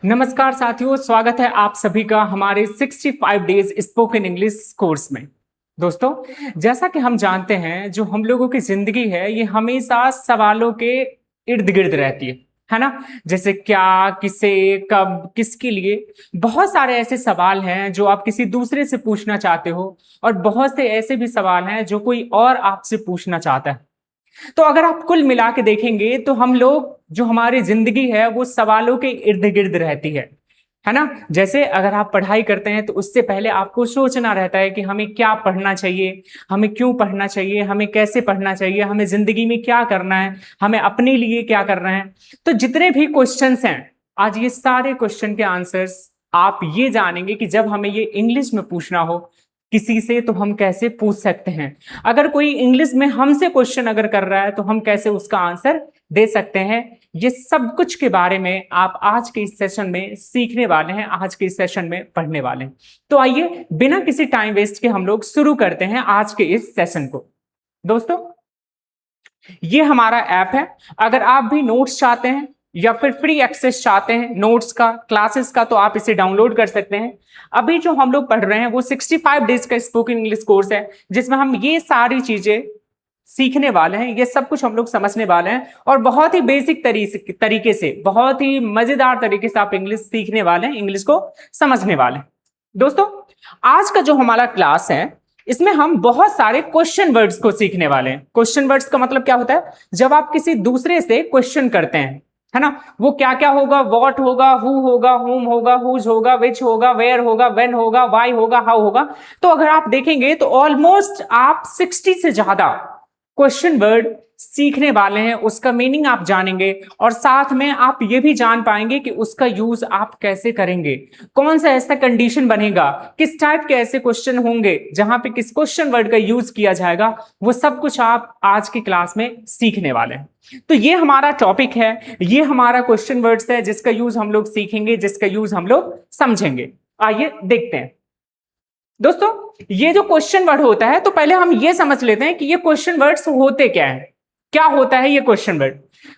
नमस्कार साथियों, स्वागत है आप सभी का हमारे 65 डेज स्पोकन इंग्लिश कोर्स में। दोस्तों, जैसा कि हम जानते हैं, जो हम लोगों की जिंदगी है ये हमेशा सवालों के इर्द गिर्द रहती है ना। जैसे क्या, किसे, कब, किसके लिए। बहुत सारे ऐसे सवाल हैं जो आप किसी दूसरे से पूछना चाहते हो और बहुत से ऐसे भी सवाल हैं जो कोई और आपसे पूछना चाहता है। तो अगर आप कुल मिला के देखेंगे तो हम लोग, जो हमारी जिंदगी है वो सवालों के इर्द गिर्द रहती है ना। जैसे अगर आप पढ़ाई करते हैं तो उससे पहले आपको सोचना रहता है कि हमें क्या पढ़ना चाहिए, हमें क्यों पढ़ना चाहिए, हमें कैसे पढ़ना चाहिए, हमें जिंदगी में क्या करना है, हमें अपने लिए क्या करना है। तो जितने भी क्वेश्चंस हैं, आज ये सारे क्वेश्चन के आंसर्स आप ये जानेंगे कि जब हमें ये इंग्लिश में पूछना हो किसी से तो हम कैसे पूछ सकते हैं। अगर कोई इंग्लिश में हमसे क्वेश्चन अगर कर रहा है तो हम कैसे उसका आंसर दे सकते हैं। ये सब कुछ के बारे में आप आज के इस सेशन में सीखने वाले हैं, आज के इस सेशन में पढ़ने वाले हैं। तो आइए बिना किसी टाइम वेस्ट के हम लोग शुरू करते हैं आज के इस सेशन को। दोस्तों, ये हमारा ऐप है। अगर आप भी नोट्स चाहते हैं या फिर फ्री एक्सेस चाहते हैं नोट्स का, क्लासेस का, तो आप इसे डाउनलोड कर सकते हैं। अभी जो हम लोग पढ़ रहे हैं वो 65 डेज का स्पोकन इंग्लिश कोर्स है, जिसमें हम ये सारी चीजें सीखने वाले हैं, ये सब कुछ हम लोग समझने वाले हैं और बहुत ही बेसिक तरीके से, बहुत ही मजेदार तरीके से आप इंग्लिश सीखने वाले हैं, इंग्लिश को समझने वाले हैं। दोस्तों, आज का जो हमारा क्लास है इसमें हम बहुत सारे क्वेश्चन वर्ड्स को सीखने वाले हैं। क्वेश्चन वर्ड्स का मतलब क्या होता है? जब आप किसी दूसरे से क्वेश्चन करते हैं, है ना, वो क्या क्या होगा, व्हाट होगा, हु होगा, हुम होगा, हुज होगा, विच होगा, वेयर होगा, व्हेन होगा, व्हाई होगा, हाउ होगा। तो अगर आप देखेंगे तो ऑलमोस्ट आप 60 से ज्यादा क्वेश्चन वर्ड सीखने वाले हैं, उसका मीनिंग आप जानेंगे और साथ में आप ये भी जान पाएंगे कि उसका यूज आप कैसे करेंगे, कौन सा ऐसा कंडीशन बनेगा, किस टाइप के ऐसे क्वेश्चन होंगे जहां पे किस क्वेश्चन वर्ड का यूज किया जाएगा। वो सब कुछ आप आज की क्लास में सीखने वाले हैं। तो ये हमारा टॉपिक है, ये हमारा क्वेश्चन वर्ड्स है जिसका यूज हम लोग सीखेंगे, जिसका यूज हम लोग समझेंगे। आइए देखते हैं। दोस्तों, ये जो क्वेश्चन वर्ड होता है, तो पहले हम ये समझ लेते हैं कि ये क्वेश्चन वर्ड्स होते क्या हैं। क्या होता है ये question word?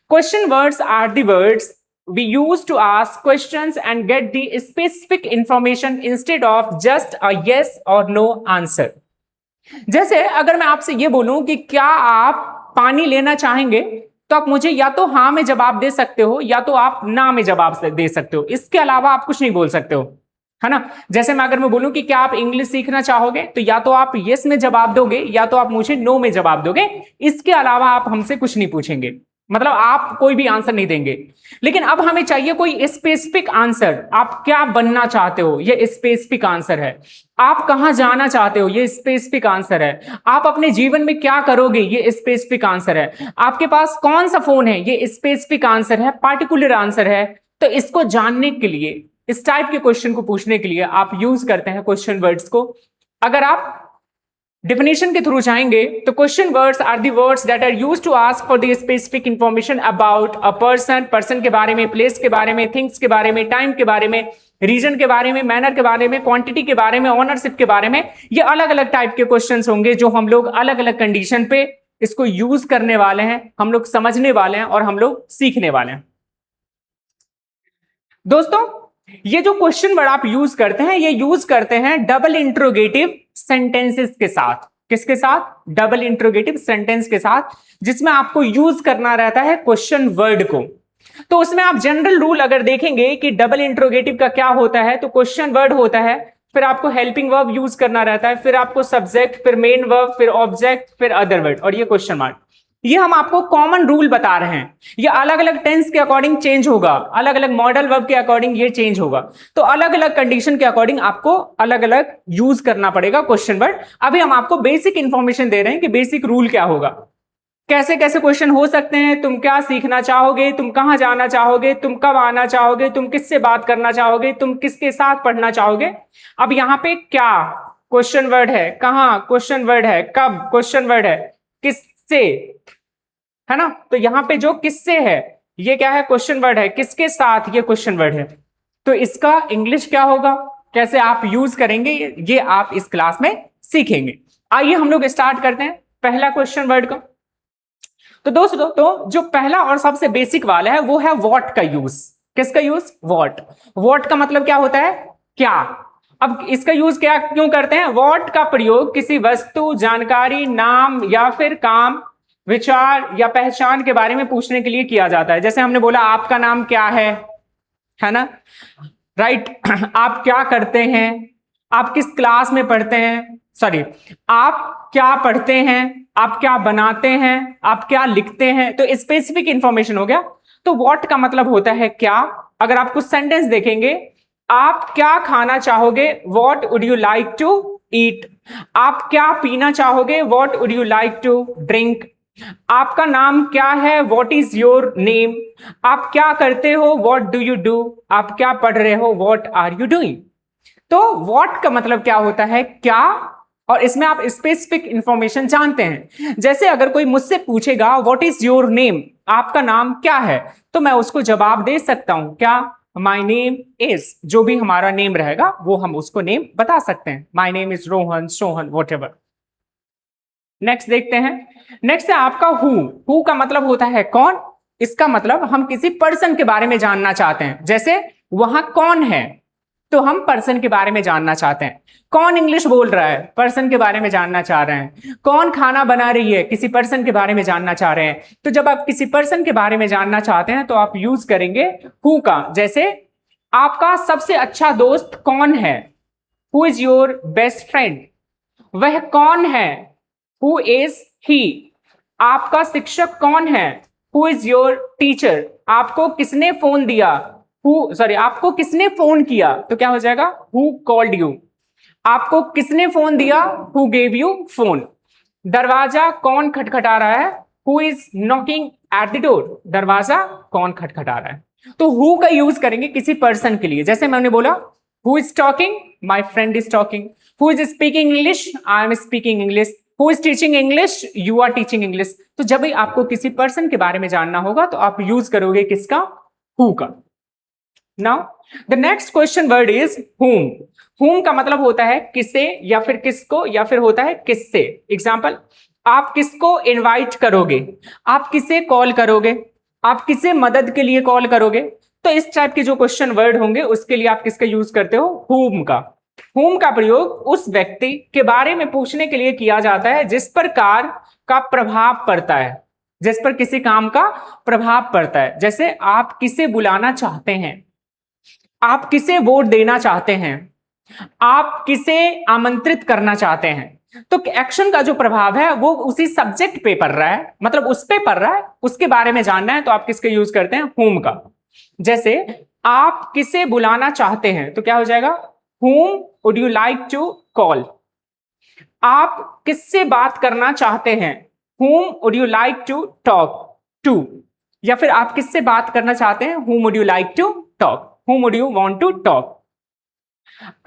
Question words are the words we use to ask questions and get the specific information instead of just a yes or no answer। जैसे अगर मैं आपसे ये बोलूं कि क्या आप पानी लेना चाहेंगे, तो आप मुझे या तो हाँ में जवाब दे सकते हो या तो आप ना में जवाब दे सकते हो। इसके अलावा आप कुछ नहीं बोल सकते हो, है ना। जैसे अगर मैं बोलूं कि क्या आप इंग्लिश सीखना चाहोगे, तो या तो आप यस में जवाब दोगे या तो आप मुझे नो में जवाब दोगे। इसके अलावा आप हमसे कुछ नहीं पूछेंगे, मतलब आप कोई भी आंसर नहीं देंगे। लेकिन अब हमें चाहिए कोई स्पेसिफिक आंसर। आप क्या बनना चाहते हो, ये स्पेसिफिक आंसर है। आप कहां जाना चाहते हो, ये स्पेसिफिक आंसर है। आप अपने जीवन में क्या करोगे, ये स्पेसिफिक आंसर है। आपके पास कौन सा फोन है, ये स्पेसिफिक आंसर है, पार्टिकुलर आंसर है। तो इसको जानने के लिए, इस टाइप के क्वेश्चन को पूछने के लिए आप यूज करते हैं क्वेश्चन वर्ड्स को। अगर आप डेफिनेशन के थ्रू जाएंगे तो question words are the words that are used to ask for the specific information about a person के बारे में, प्लेस के बारे में, थिंग्स के बारे में, टाइम के बारे में, रीजन के बारे में, मैनर के बारे में, क्वांटिटी के बारे में, ओनरशिप के बारे में। ये अलग अलग टाइप के क्वेश्चंस होंगे जो हम लोग अलग अलग कंडीशन पे इसको यूज करने वाले हैं, हम लोग समझने वाले हैं और हम लोग सीखने वाले हैं। दोस्तों, ये जो क्वेश्चन वर्ड आप यूज करते हैं, ये यूज करते हैं डबल इंट्रोगेटिव सेंटेंसेस के साथ। किसके साथ? डबल इंट्रोगेटिव सेंटेंस के साथ, जिसमें आपको यूज करना रहता है क्वेश्चन वर्ड को। तो उसमें आप जनरल रूल अगर देखेंगे कि डबल इंट्रोगेटिव का क्या होता है, तो क्वेश्चन वर्ड होता है, फिर आपको हेल्पिंग वर्ब यूज करना रहता है, फिर आपको सब्जेक्ट, फिर मेन वर्ब, फिर ऑब्जेक्ट, फिर अदर वर्ड और ये क्वेश्चन मार्क। ये हम आपको कॉमन रूल बता रहे हैं। ये अलग अलग टेंस के अकॉर्डिंग चेंज होगा, अलग अलग मॉडल वर्ब के अकॉर्डिंग ये चेंज होगा। तो अलग अलग कंडीशन के अकॉर्डिंग आपको अलग अलग यूज करना पड़ेगा क्वेश्चन वर्ड। अभी हम आपको बेसिक इंफॉर्मेशन दे रहे हैं कि बेसिक रूल क्या होगा, कैसे कैसे क्वेश्चन हो सकते हैं, तुम क्या सीखना चाहोगे, तुम कहां जाना चाहोगे, तुम कब आना चाहोगे, तुम किससे बात करना चाहोगे, तुम किसके साथ पढ़ना चाहोगे। अब यहाँ पे क्या क्वेश्चन वर्ड है, कहां क्वेश्चन वर्ड है, कब क्वेश्चन वर्ड है, किससे, है ना। तो यहां पे जो किससे है ये क्या है, क्वेश्चन वर्ड है। किसके साथ, ये क्वेश्चन वर्ड है। तो इसका इंग्लिश क्या होगा, कैसे आप यूज करेंगे, ये आप इस क्लास में सीखेंगे। आइए हम लोग स्टार्ट करते हैं पहला क्वेश्चन वर्ड का। तो दोस्तों, तो जो पहला और सबसे बेसिक वाला है वो है व्हाट का यूज। किसका यूज? व्हाट। व्हाट का मतलब क्या होता है? क्या। अब इसका यूज क्या क्यों करते हैं? व्हाट का प्रयोग किसी वस्तु, जानकारी, नाम या फिर काम, विचार या पहचान के बारे में पूछने के लिए किया जाता है। जैसे हमने बोला आपका नाम क्या है ना, राइट? आप क्या करते हैं, आप किस क्लास में पढ़ते हैं, सॉरी, आप क्या पढ़ते हैं, आप क्या बनाते हैं, आप क्या लिखते हैं, तो स्पेसिफिक इंफॉर्मेशन हो गया। तो व्हाट का मतलब होता है क्या। अगर आप कुछ सेंटेंस देखेंगे, आप क्या खाना चाहोगे, what would you like to eat. आप क्या पीना चाहोगे, what would you like to drink. आपका नाम क्या है, व्हाट इज योर नेम। आप क्या करते हो, व्हाट डू यू डू। आप क्या पढ़ रहे हो, व्हाट आर यू डूइंग। तो व्हाट का मतलब क्या होता है? क्या। और इसमें आप स्पेसिफिक इंफॉर्मेशन जानते हैं। जैसे अगर कोई मुझसे पूछेगा व्हाट इज योर नेम, आपका नाम क्या है, तो मैं उसको जवाब दे सकता हूं क्या? माई नेम इज, जो भी हमारा नेम रहेगा वो हम उसको नेम बता सकते हैं। My name is Rohan, Sohan, what ever. Next देखते हैं। नेक्स्ट है आपका हु का मतलब होता है कौन। इसका मतलब हम किसी पर्सन के बारे में जानना चाहते हैं। जैसे वहां कौन है, तो हम पर्सन के बारे में जानना चाहते हैं। कौन इंग्लिश बोल रहा है, पर्सन के बारे में जानना चाह रहे हैं। कौन खाना बना रही है, किसी पर्सन के बारे में जानना चाह रहे हैं। तो जब आप किसी पर्सन के बारे में जानना चाहते हैं तो आप यूज करेंगे हु का। जैसे आपका सबसे अच्छा दोस्त कौन है, who is your best friend. वह कौन है, हु इज ही। आपका शिक्षक कौन है, हु इज योर टीचर। आपको किसने फोन दिया, आपको किसने फोन किया, तो क्या हो जाएगा? Who called you. आपको किसने फोन दिया, हु गेव यू फोन। दरवाजा कौन खटखटा रहा है, who is knocking at the door. दरवाजा कौन खटखटा रहा है। तो हु का यूज करेंगे किसी पर्सन के लिए। जैसे मैंने बोला who is talking, my friend is talking. Who is speaking English, I am speaking English. Who is teaching English, you are teaching English. तो जब भी आपको किसी पर्सन के बारे में जानना होगा तो आप यूज करोगे किसका? हु का। Now the next question word is whom। whom का मतलब होता है किसे या फिर किसको या फिर होता है किससे। एग्जाम्पल, आप किसको इनवाइट करोगे, आप किसे कॉल करोगे, आप किसे मदद के लिए कॉल करोगे। तो इस टाइप के जो क्वेश्चन वर्ड होंगे उसके लिए आप किसका यूज करते हो? whom का। whom का प्रयोग उस व्यक्ति के बारे में पूछने के लिए किया जाता है जिस पर कार का प्रभाव पड़ता है, जिस पर किसी काम का प्रभाव पड़ता है। जैसे आप किसे बुलाना चाहते हैं, आप किसे वोट देना चाहते हैं, आप किसे आमंत्रित करना चाहते हैं। तो एक्शन का जो प्रभाव है वो उसी सब्जेक्ट पे पड़ रहा है, मतलब उस पे पड़ रहा है, उसके बारे में जानना है तो आप किसके यूज करते हैं? whom का। जैसे आप किसे बुलाना चाहते हैं तो क्या हो जाएगा? whom would you like to call। आप किससे बात करना चाहते हैं, whom would you like to talk to। या फिर आप किससे बात करना चाहते हैं, whom would you like to talk, whom would you want to talk।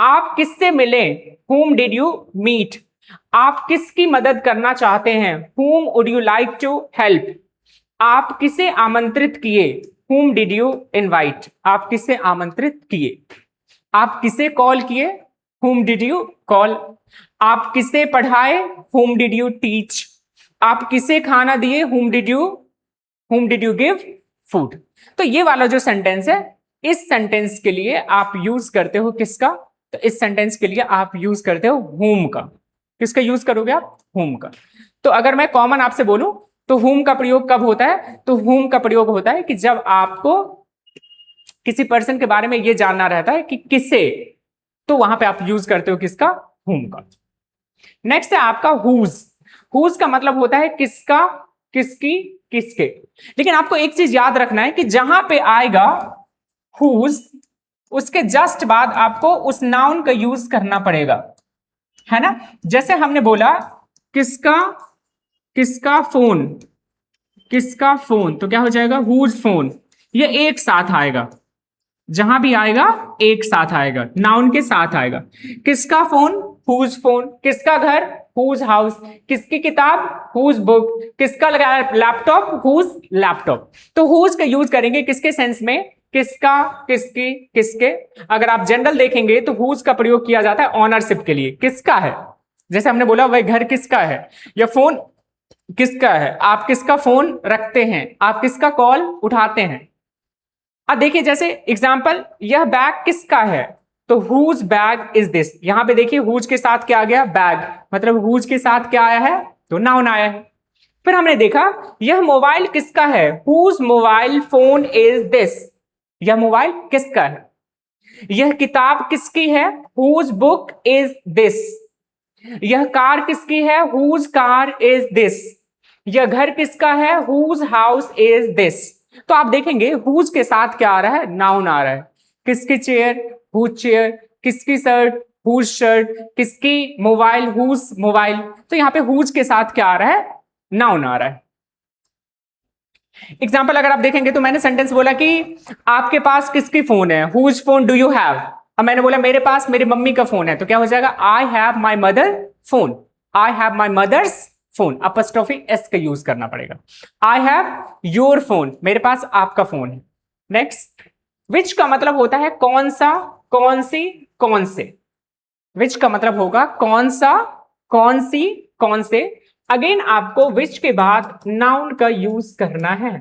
आप किससे मिले, whom did you meet। आप किसकी मदद करना चाहते हैं, whom would you like to help। आप किसे आमंत्रित किए, whom did you invite। आप किसे आमंत्रित किए। आप किसे कॉल किए, whom did you call। आप किसे पढ़ाए, whom did you teach। आप किसे खाना दिए, whom did you give food। तो ये वाला जो सेंटेंस है, इस सेंटेंस के लिए आप यूज करते हो किसका? तो इस सेंटेंस के लिए आप यूज करते हो whom का। किसका यूज करोगे आप? whom का। तो अगर मैं कॉमन आपसे बोलूं तो whom का प्रयोग कब होता है? तो whom का प्रयोग होता है कि जब आपको किसी पर्सन के बारे में यह जानना रहता है कि किसे, तो वहां पे आप यूज करते हो किसका? whom का। नेक्स्ट है आपका whose का मतलब होता है किसका, किसकी, किसके। लेकिन आपको एक चीज याद रखना है कि जहां पे आएगा whose, उसके जस्ट बाद आपको उस नाउन का यूज करना पड़ेगा, है ना। जैसे हमने बोला किसका फोन, किसका फोन, तो क्या हो जाएगा? whose phone. ये एक साथ आएगा, जहां भी आएगा एक साथ आएगा, नाउन के साथ आएगा। किसका फोन, whose फोन। किसका घर, whose हाउस। किसकी किताब, whose बुक। किसका लैपटॉप, whose लैपटॉप। तो whose का यूज करेंगे किसके सेंस में? किसका, किसकी, किसके। अगर आप जनरल देखेंगे तो whose का प्रयोग किया जाता है ऑनरशिप के लिए, किसका है। जैसे हमने बोला वह घर किसका है, या फोन किसका है। आप किसका फोन रखते हैं, आप किसका कॉल उठाते हैं। अब देखिए जैसे एग्जाम्पल, यह बैग किसका है, तो हुज बैग इज दिस। यहां पे देखिए हुज के साथ क्या आ गया, बैग, मतलब हुज के साथ क्या आया है, तो नाउन आया है। फिर हमने देखा यह मोबाइल किसका है, whose mobile phone is this. यह मोबाइल किसका है। यह किताब किसकी है, हुज बुक इज दिस। यह कार किसकी है, हुज कार इज दिस। यह घर किसका है, हुज हाउस इज दिस। तो आप देखेंगे हुज के साथ क्या आ रहा है, नाउन आ रहा है। किसकी चेयर, हुज चेयर। किसकी शर्ट, हुज शर्ट। किसकी मोबाइल, हुज मोबाइल। तो यहां पे हुज के साथ क्या आ रहा है, नाउन आ रहा है। एग्जाम्पल अगर आप देखेंगे तो मैंने सेंटेंस बोला कि आपके पास किसकी फोन है, whose phone do you have. अब मैंने बोला मेरे पास मेरी मम्मी का फोन है, तो क्या हो जाएगा, I have my mother phone. I have my mother's phone, apostrophe s का यूज करना पड़ेगा। आई हैव योर फोन, मेरे पास आपका फोन है। नेक्स्ट, विच का मतलब होता है कौन सा, कौन सी, कौन से। विच का मतलब होगा कौन सा, कौन सी, कौन से। अगेन आपको विच के बाद नाउन का यूज करना है।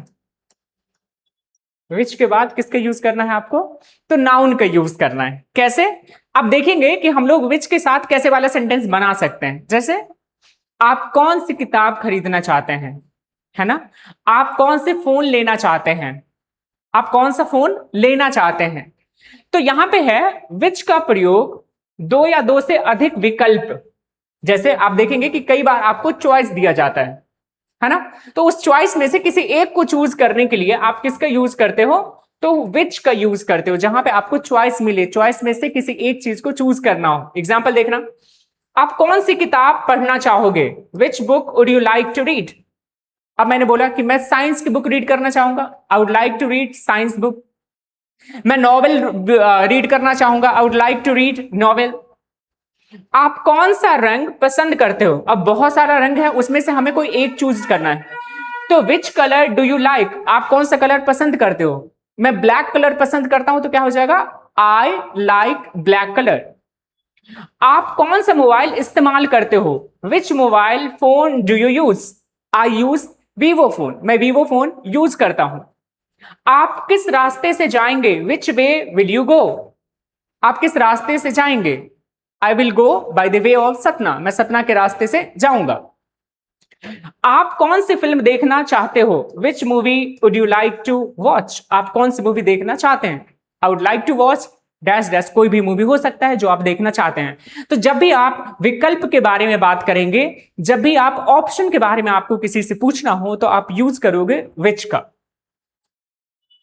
विच के बाद किसका यूज करना है आपको, तो नाउन का यूज करना है। कैसे, आप देखेंगे कि हम लोग विच के साथ कैसे वाला सेंटेंस बना सकते हैं। जैसे आप कौन सी किताब खरीदना चाहते हैं, है ना। आप कौन से फोन लेना चाहते हैं, आप कौन सा फोन लेना चाहते हैं। तो यहां पे है विच का प्रयोग दो या दो से अधिक विकल्प। जैसे आप देखेंगे कि कई बार आपको चॉइस दिया जाता है ना। तो उस चॉइस में से किसी एक को चूज करने के लिए आप किसका यूज करते हो, तो विच का यूज करते हो। जहां पे आपको चॉइस मिले, चॉइस में से किसी एक चीज को चूज करना हो। एग्जाम्पल देखना, आप कौन सी किताब पढ़ना चाहोगे, which book would you like to read. अब मैंने बोला कि मैं साइंस की बुक रीड करना चाहूंगा, I would like to read science book. मैं नॉवेल रीड करना चाहूंगा, I would like to read novel. आप कौन सा रंग पसंद करते हो, अब बहुत सारा रंग है, उसमें से हमें कोई एक चूज करना है। तो which colour do you like, आप कौन सा कलर पसंद करते हो। मैं ब्लैक कलर पसंद करता हूं, तो क्या हो जाएगा, आई लाइक ब्लैक कलर। आप कौन सा मोबाइल इस्तेमाल करते हो, विच mobile phone do you use. I use Vivo phone, मैं वीवो फोन यूज करता हूं। आप किस रास्ते से जाएंगे, विच वे विल यू गो। आप किस रास्ते से जाएंगे, I will go by the way of Satna, मैं सतना के रास्ते से जाऊंगा। आप कौन सी फिल्म देखना चाहते हो, which movie would you like to watch. आप कौन सी मूवी देखना चाहते हैं, I would like to watch dash dash, कोई भी मूवी हो सकता है जो आप देखना चाहते हैं। तो जब भी आप विकल्प के बारे में बात करेंगे, जब भी आप ऑप्शन के बारे में आपको किसी से पूछना हो, तो आप यूज करोगे विच का।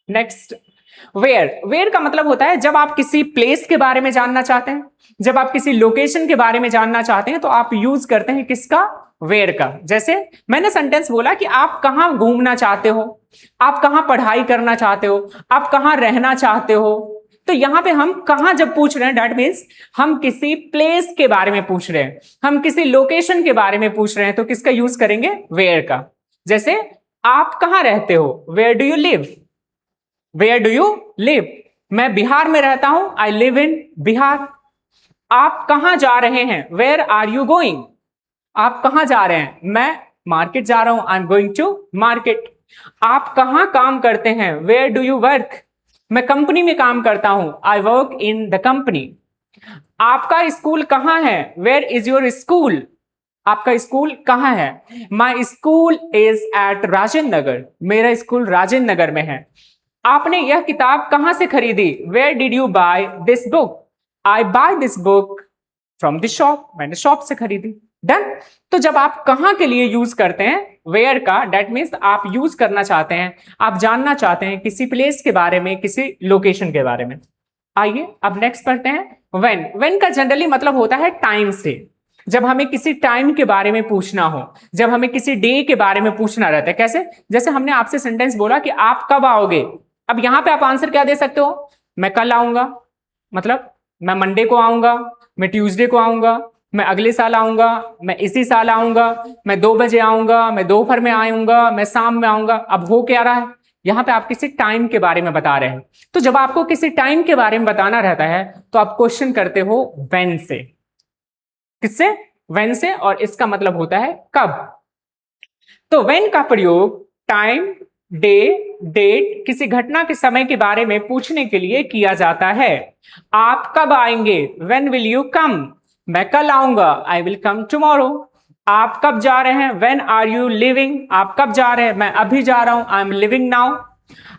Next, where. वेयर का मतलब होता है जब आप किसी प्लेस के बारे में जानना चाहते हैं, जब आप किसी लोकेशन के बारे में जानना चाहते हैं, तो आप यूज करते हैं किसका, वेयर का। जैसे मैंने सेंटेंस बोला कि आप कहां घूमना चाहते हो, आप कहां पढ़ाई करना चाहते हो, आप कहां रहना चाहते हो। तो यहां पे हम कहां जब पूछ रहे हैं, दैट मीन्स हम किसी प्लेस के बारे में पूछ रहे हैं, हम किसी लोकेशन के बारे में पूछ रहे हैं, तो किसका यूज करेंगे, वेयर का। जैसे आप कहां रहते हो, where do you live. Where do you live, मैं बिहार में रहता हूं, आई लिव इन बिहार। आप कहां जा रहे हैं, वेयर आर यू गोइंग। आप कहां जा रहे हैं, मैं मार्केट जा रहा हूं, I am going to market. आप कहां काम करते हैं, वेयर डू यू वर्क। मैं कंपनी में काम करता हूं, I work in the company. आपका स्कूल कहां है, वेयर इज योर स्कूल। आपका स्कूल कहां है, my school is at Rajendra Nagar, मेरा स्कूल राजेंद्र नगर में है। आपने यह किताब कहां से खरीदी, where did you buy this book. I buy this book from the shop, मैंने शॉप से खरीदी। डन। तो जब आप कहां के लिए यूज करते हैं वेयर का, डेट मीन्स आप यूज करना चाहते हैं, आप जानना चाहते हैं किसी प्लेस के बारे में, किसी लोकेशन के बारे में। आइए अब नेक्स्ट पढ़ते हैं व्हेन। व्हेन का जनरली मतलब होता है टाइम से। जब हमें किसी टाइम के बारे में पूछना हो, जब हमें किसी डे के बारे में पूछना रहता है। कैसे, जैसे हमने आपसे सेंटेंस बोला कि आप कब आओगे। अब यहां पे आप आंसर क्या दे सकते हो, मैं कल आऊंगा, मतलब मैं मंडे को आऊंगा, मैं ट्यूसडे को आऊंगा, मैं अगले साल आऊंगा, मैं इसी साल आऊंगा, मैं 2 बजे आऊंगा, मैं दोपहर में आऊंगा, मैं शाम में आऊंगा। अब हो क्या रहा है, यहां पे आप किसी टाइम के बारे में बता रहे हैं। तो जब आपको किसी टाइम के बारे में बताना रहता है, तो आप क्वेश्चन करते हो व्हेन से। किससे, व्हेन से, और इसका मतलब होता है कब। तो व्हेन का प्रयोग टाइम, डे, डेट किसी घटना के समय के बारे में पूछने के लिए किया जाता है। आप कब आएंगे, व्हेन विल यू कम, मैं कल आऊंगा, आई विल कम टुमारो। आप कब जा रहे हैं, व्हेन आर यू लिविंग, आप कब जा रहे हैं, मैं अभी जा रहा हूं, आई एम लिविंग नाउ।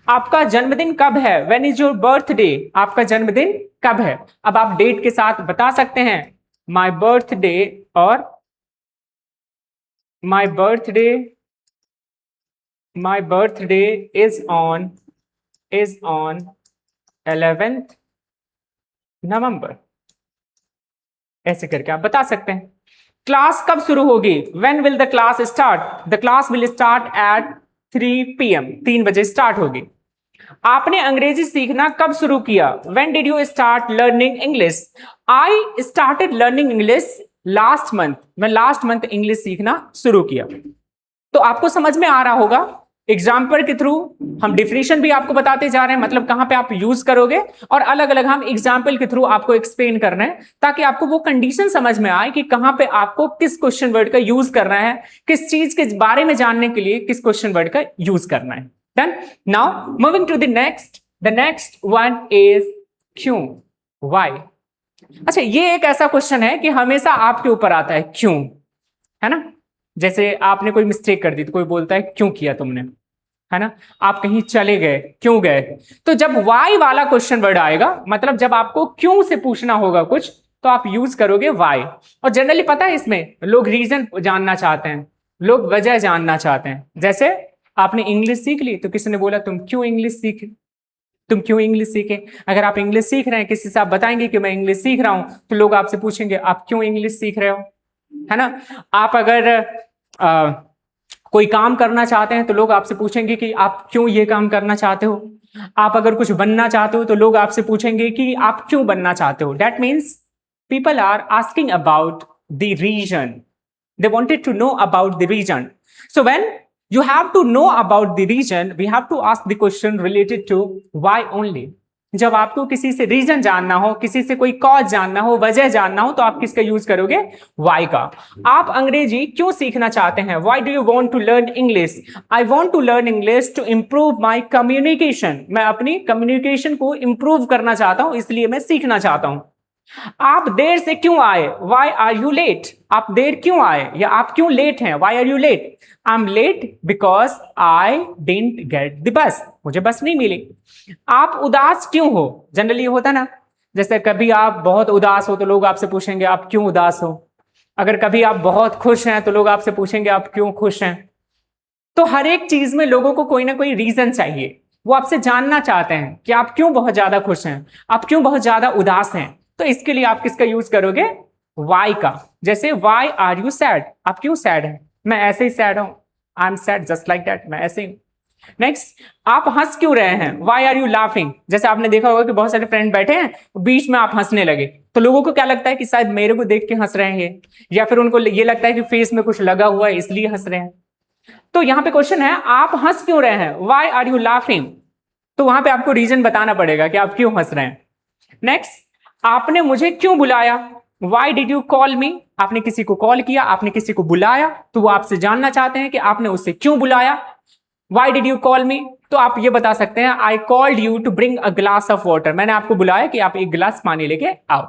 आपका जन्मदिन कब है, व्हेन इज योर बर्थडे, आपका जन्मदिन कब है। अब आप डेट के साथ बता सकते हैं माई बर्थडे और माई बर्थडे इज ऑन 11th नवंबर, ऐसे करके आप बता सकते हैं। क्लास कब शुरू होगी, when will the class start, the class will start at 3 PM, 3 बजे स्टार्ट होगी। आपने अंग्रेजी सीखना कब शुरू किया, when did you start learning English, I started learning English last month, मैं लास्ट मंथ इंग्लिश सीखना शुरू किया। तो आपको समझ में आ रहा होगा, एग्जाम्पल के थ्रू हम डिफिनेशन भी आपको बताते जा रहे हैं, मतलब कहां पे आप यूज करोगे, और अलग अलग हम एग्जाम्पल के थ्रू आपको एक्सप्लेन कर रहे हैं ताकि आपको वो कंडीशन समझ में आए कि कहां पे आपको किस क्वेश्चन वर्ड का यूज करना है, किस चीज के बारे में जानने के लिए किस क्वेश्चन वर्ड का यूज करना है। Done. Now moving to the next one is क्यों, व्हाई। अच्छा, ये एक ऐसा क्वेश्चन है कि हमेशा आपके ऊपर आता है, क्यों, है ना। जैसे आपने कोई मिस्टेक कर दी तो कोई बोलता है क्यों किया तुमने, है ना। आप कहीं चले गए, क्यों गए। तो जब वाई वाला क्वेश्चन वर्ड आएगा, मतलब जब आपको क्यों से पूछना होगा कुछ, तो आप यूज करोगे वाई। और जनरली पता है इसमें लोग रीजन जानना चाहते हैं, लोग वजह जानना चाहते हैं। जैसे आपने इंग्लिश सीख ली तो किसी ने बोला तुम क्यों इंग्लिश सीखे, तुम क्यों इंग्लिश सीखे। अगर आप इंग्लिश सीख रहे हैं, किसी से आप बताएंगे कि मैं इंग्लिश सीख रहा हूं, तो लोग आपसे पूछेंगे आप क्यों इंग्लिश सीख रहे हो, है ना। आप अगर कोई काम करना चाहते हैं तो लोग आपसे पूछेंगे कि आप क्यों ये काम करना चाहते हो। आप अगर कुछ बनना चाहते हो तो लोग आपसे पूछेंगे कि आप क्यों बनना चाहते हो। That means people are asking about the reason, they wanted to know about the reason. So when you have to know about the reason, we have to ask the question related to why only. जब आपको किसी से reason जानना हो, किसी से कोई cause जानना हो, वजह जानना हो, तो आप किसका यूज करोगे, वाई का। आप अंग्रेजी क्यों सीखना चाहते हैं, why do you want to learn English, I want to learn English to improve my communication, मैं अपनी कम्युनिकेशन को इंप्रूव करना चाहता हूं, इसलिए मैं सीखना चाहता हूं। आप देर से क्यों आए, वाई आर यू लेट, आप देर क्यों आए या आप क्यों लेट हैं, why are you late, I am late because I didn't get the bus, मुझे बस नहीं मिली। आप उदास क्यों हो, जनरली होता ना, जैसे कभी आप बहुत उदास हो तो लोग आपसे पूछेंगे आप क्यों उदास हो। अगर कभी आप बहुत खुश हैं तो लोग आपसे पूछेंगे आप क्यों खुश हैं। तो हर एक चीज में लोगों को कोई ना कोई रीजन चाहिए, वो आपसे जानना चाहते हैं कि आप क्यों बहुत ज्यादा खुश हैं, आप क्यों बहुत ज्यादा उदास हैं। तो इसके लिए आप किसका यूज करोगे, वाई का। जैसे वाई आर यू सैड, आप क्यों सैड हैं, मैं ऐसे ही सैड हूं, I am sad just like that, मैं ऐसे ही। नेक्स्ट, आप हंस क्यों रहे हैं, वाई आर यू लाफिंग। जैसे आपने देखा होगा कि बहुत सारे फ्रेंड बैठे हैं, बीच में आप हंसने लगे, तो लोगों को क्या लगता है कि शायद मेरे को देख के हंस रहे हैं, या फिर उनको ये लगता है कि फेस में कुछ लगा हुआ है इसलिए हंस रहे हैं। तो यहां पे क्वेश्चन है आप हंस क्यों रहे हैं, वाई आर यू लाफिंग। तो वहां पे आपको रीजन बताना पड़ेगा कि आप क्यों हंस रहे हैं। नेक्स्ट, आपने मुझे क्यों बुलाया, वाई डिड यू कॉल मी, आपने किसी को कॉल किया, आपने किसी को बुलाया, तो वो आपसे जानना चाहते हैं कि आपने उससे क्यों बुलाया। Why did you call me, तो आप ये बता सकते हैं I called you to bring a glass of water, मैंने आपको बुलाया कि आप एक गिलास पानी लेके आओ।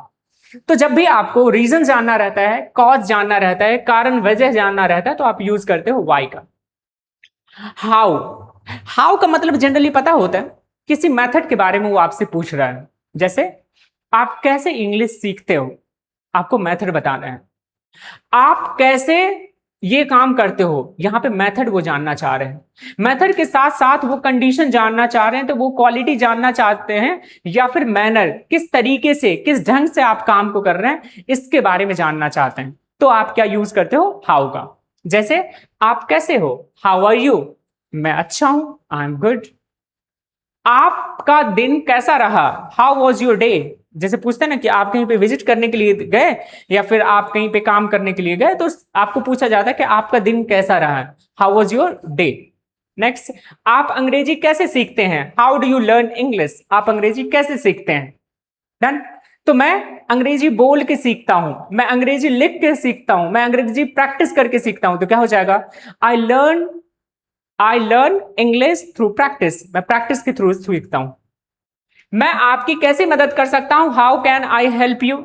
तो जब भी आपको रीजन जानना रहता है, कॉज जानना रहता है, कारण वजह जानना रहता है, तो आप यूज करते हो वाई का। हाउ, हाउ का मतलब जनरली पता होता है, किसी मेथड के बारे में वो आपसे पूछ रहा है। जैसे आप कैसे इंग्लिश सीखते हो, आपको मेथड बताना है। आप कैसे ये काम करते हो, यहां पे मेथड वो जानना चाह रहे हैं। मेथड के साथ साथ वो कंडीशन जानना चाह रहे हैं, तो वो क्वालिटी जानना चाहते हैं, या फिर मैनर, किस तरीके से, किस ढंग से आप काम को कर रहे हैं, इसके बारे में जानना चाहते हैं। तो आप क्या यूज करते हो, हाउ का। जैसे आप कैसे हो, हाउ आर यू, मैं अच्छा हूं, आई एम गुड। आपका दिन कैसा रहा, हाउ वॉज योर डे। जैसे पूछते हैं ना कि आप कहीं पे विजिट करने के लिए गए या फिर आप कहीं पे काम करने के लिए गए, तो आपको पूछा जाता है कि आपका दिन कैसा रहा, how was your day. Next, आप अंग्रेजी कैसे सीखते हैं, how do you learn English, आप अंग्रेजी कैसे सीखते हैं। डन। तो मैं अंग्रेजी बोल के सीखता हूं, मैं अंग्रेजी लिख के सीखता हूं, मैं अंग्रेजी प्रैक्टिस करके सीखता हूं। तो क्या हो जाएगा, I learn I learn English through practice, मैं प्रैक्टिस के थ्रू सीखता हूं। मैं आपकी कैसे मदद कर सकता हूं, how can I help you.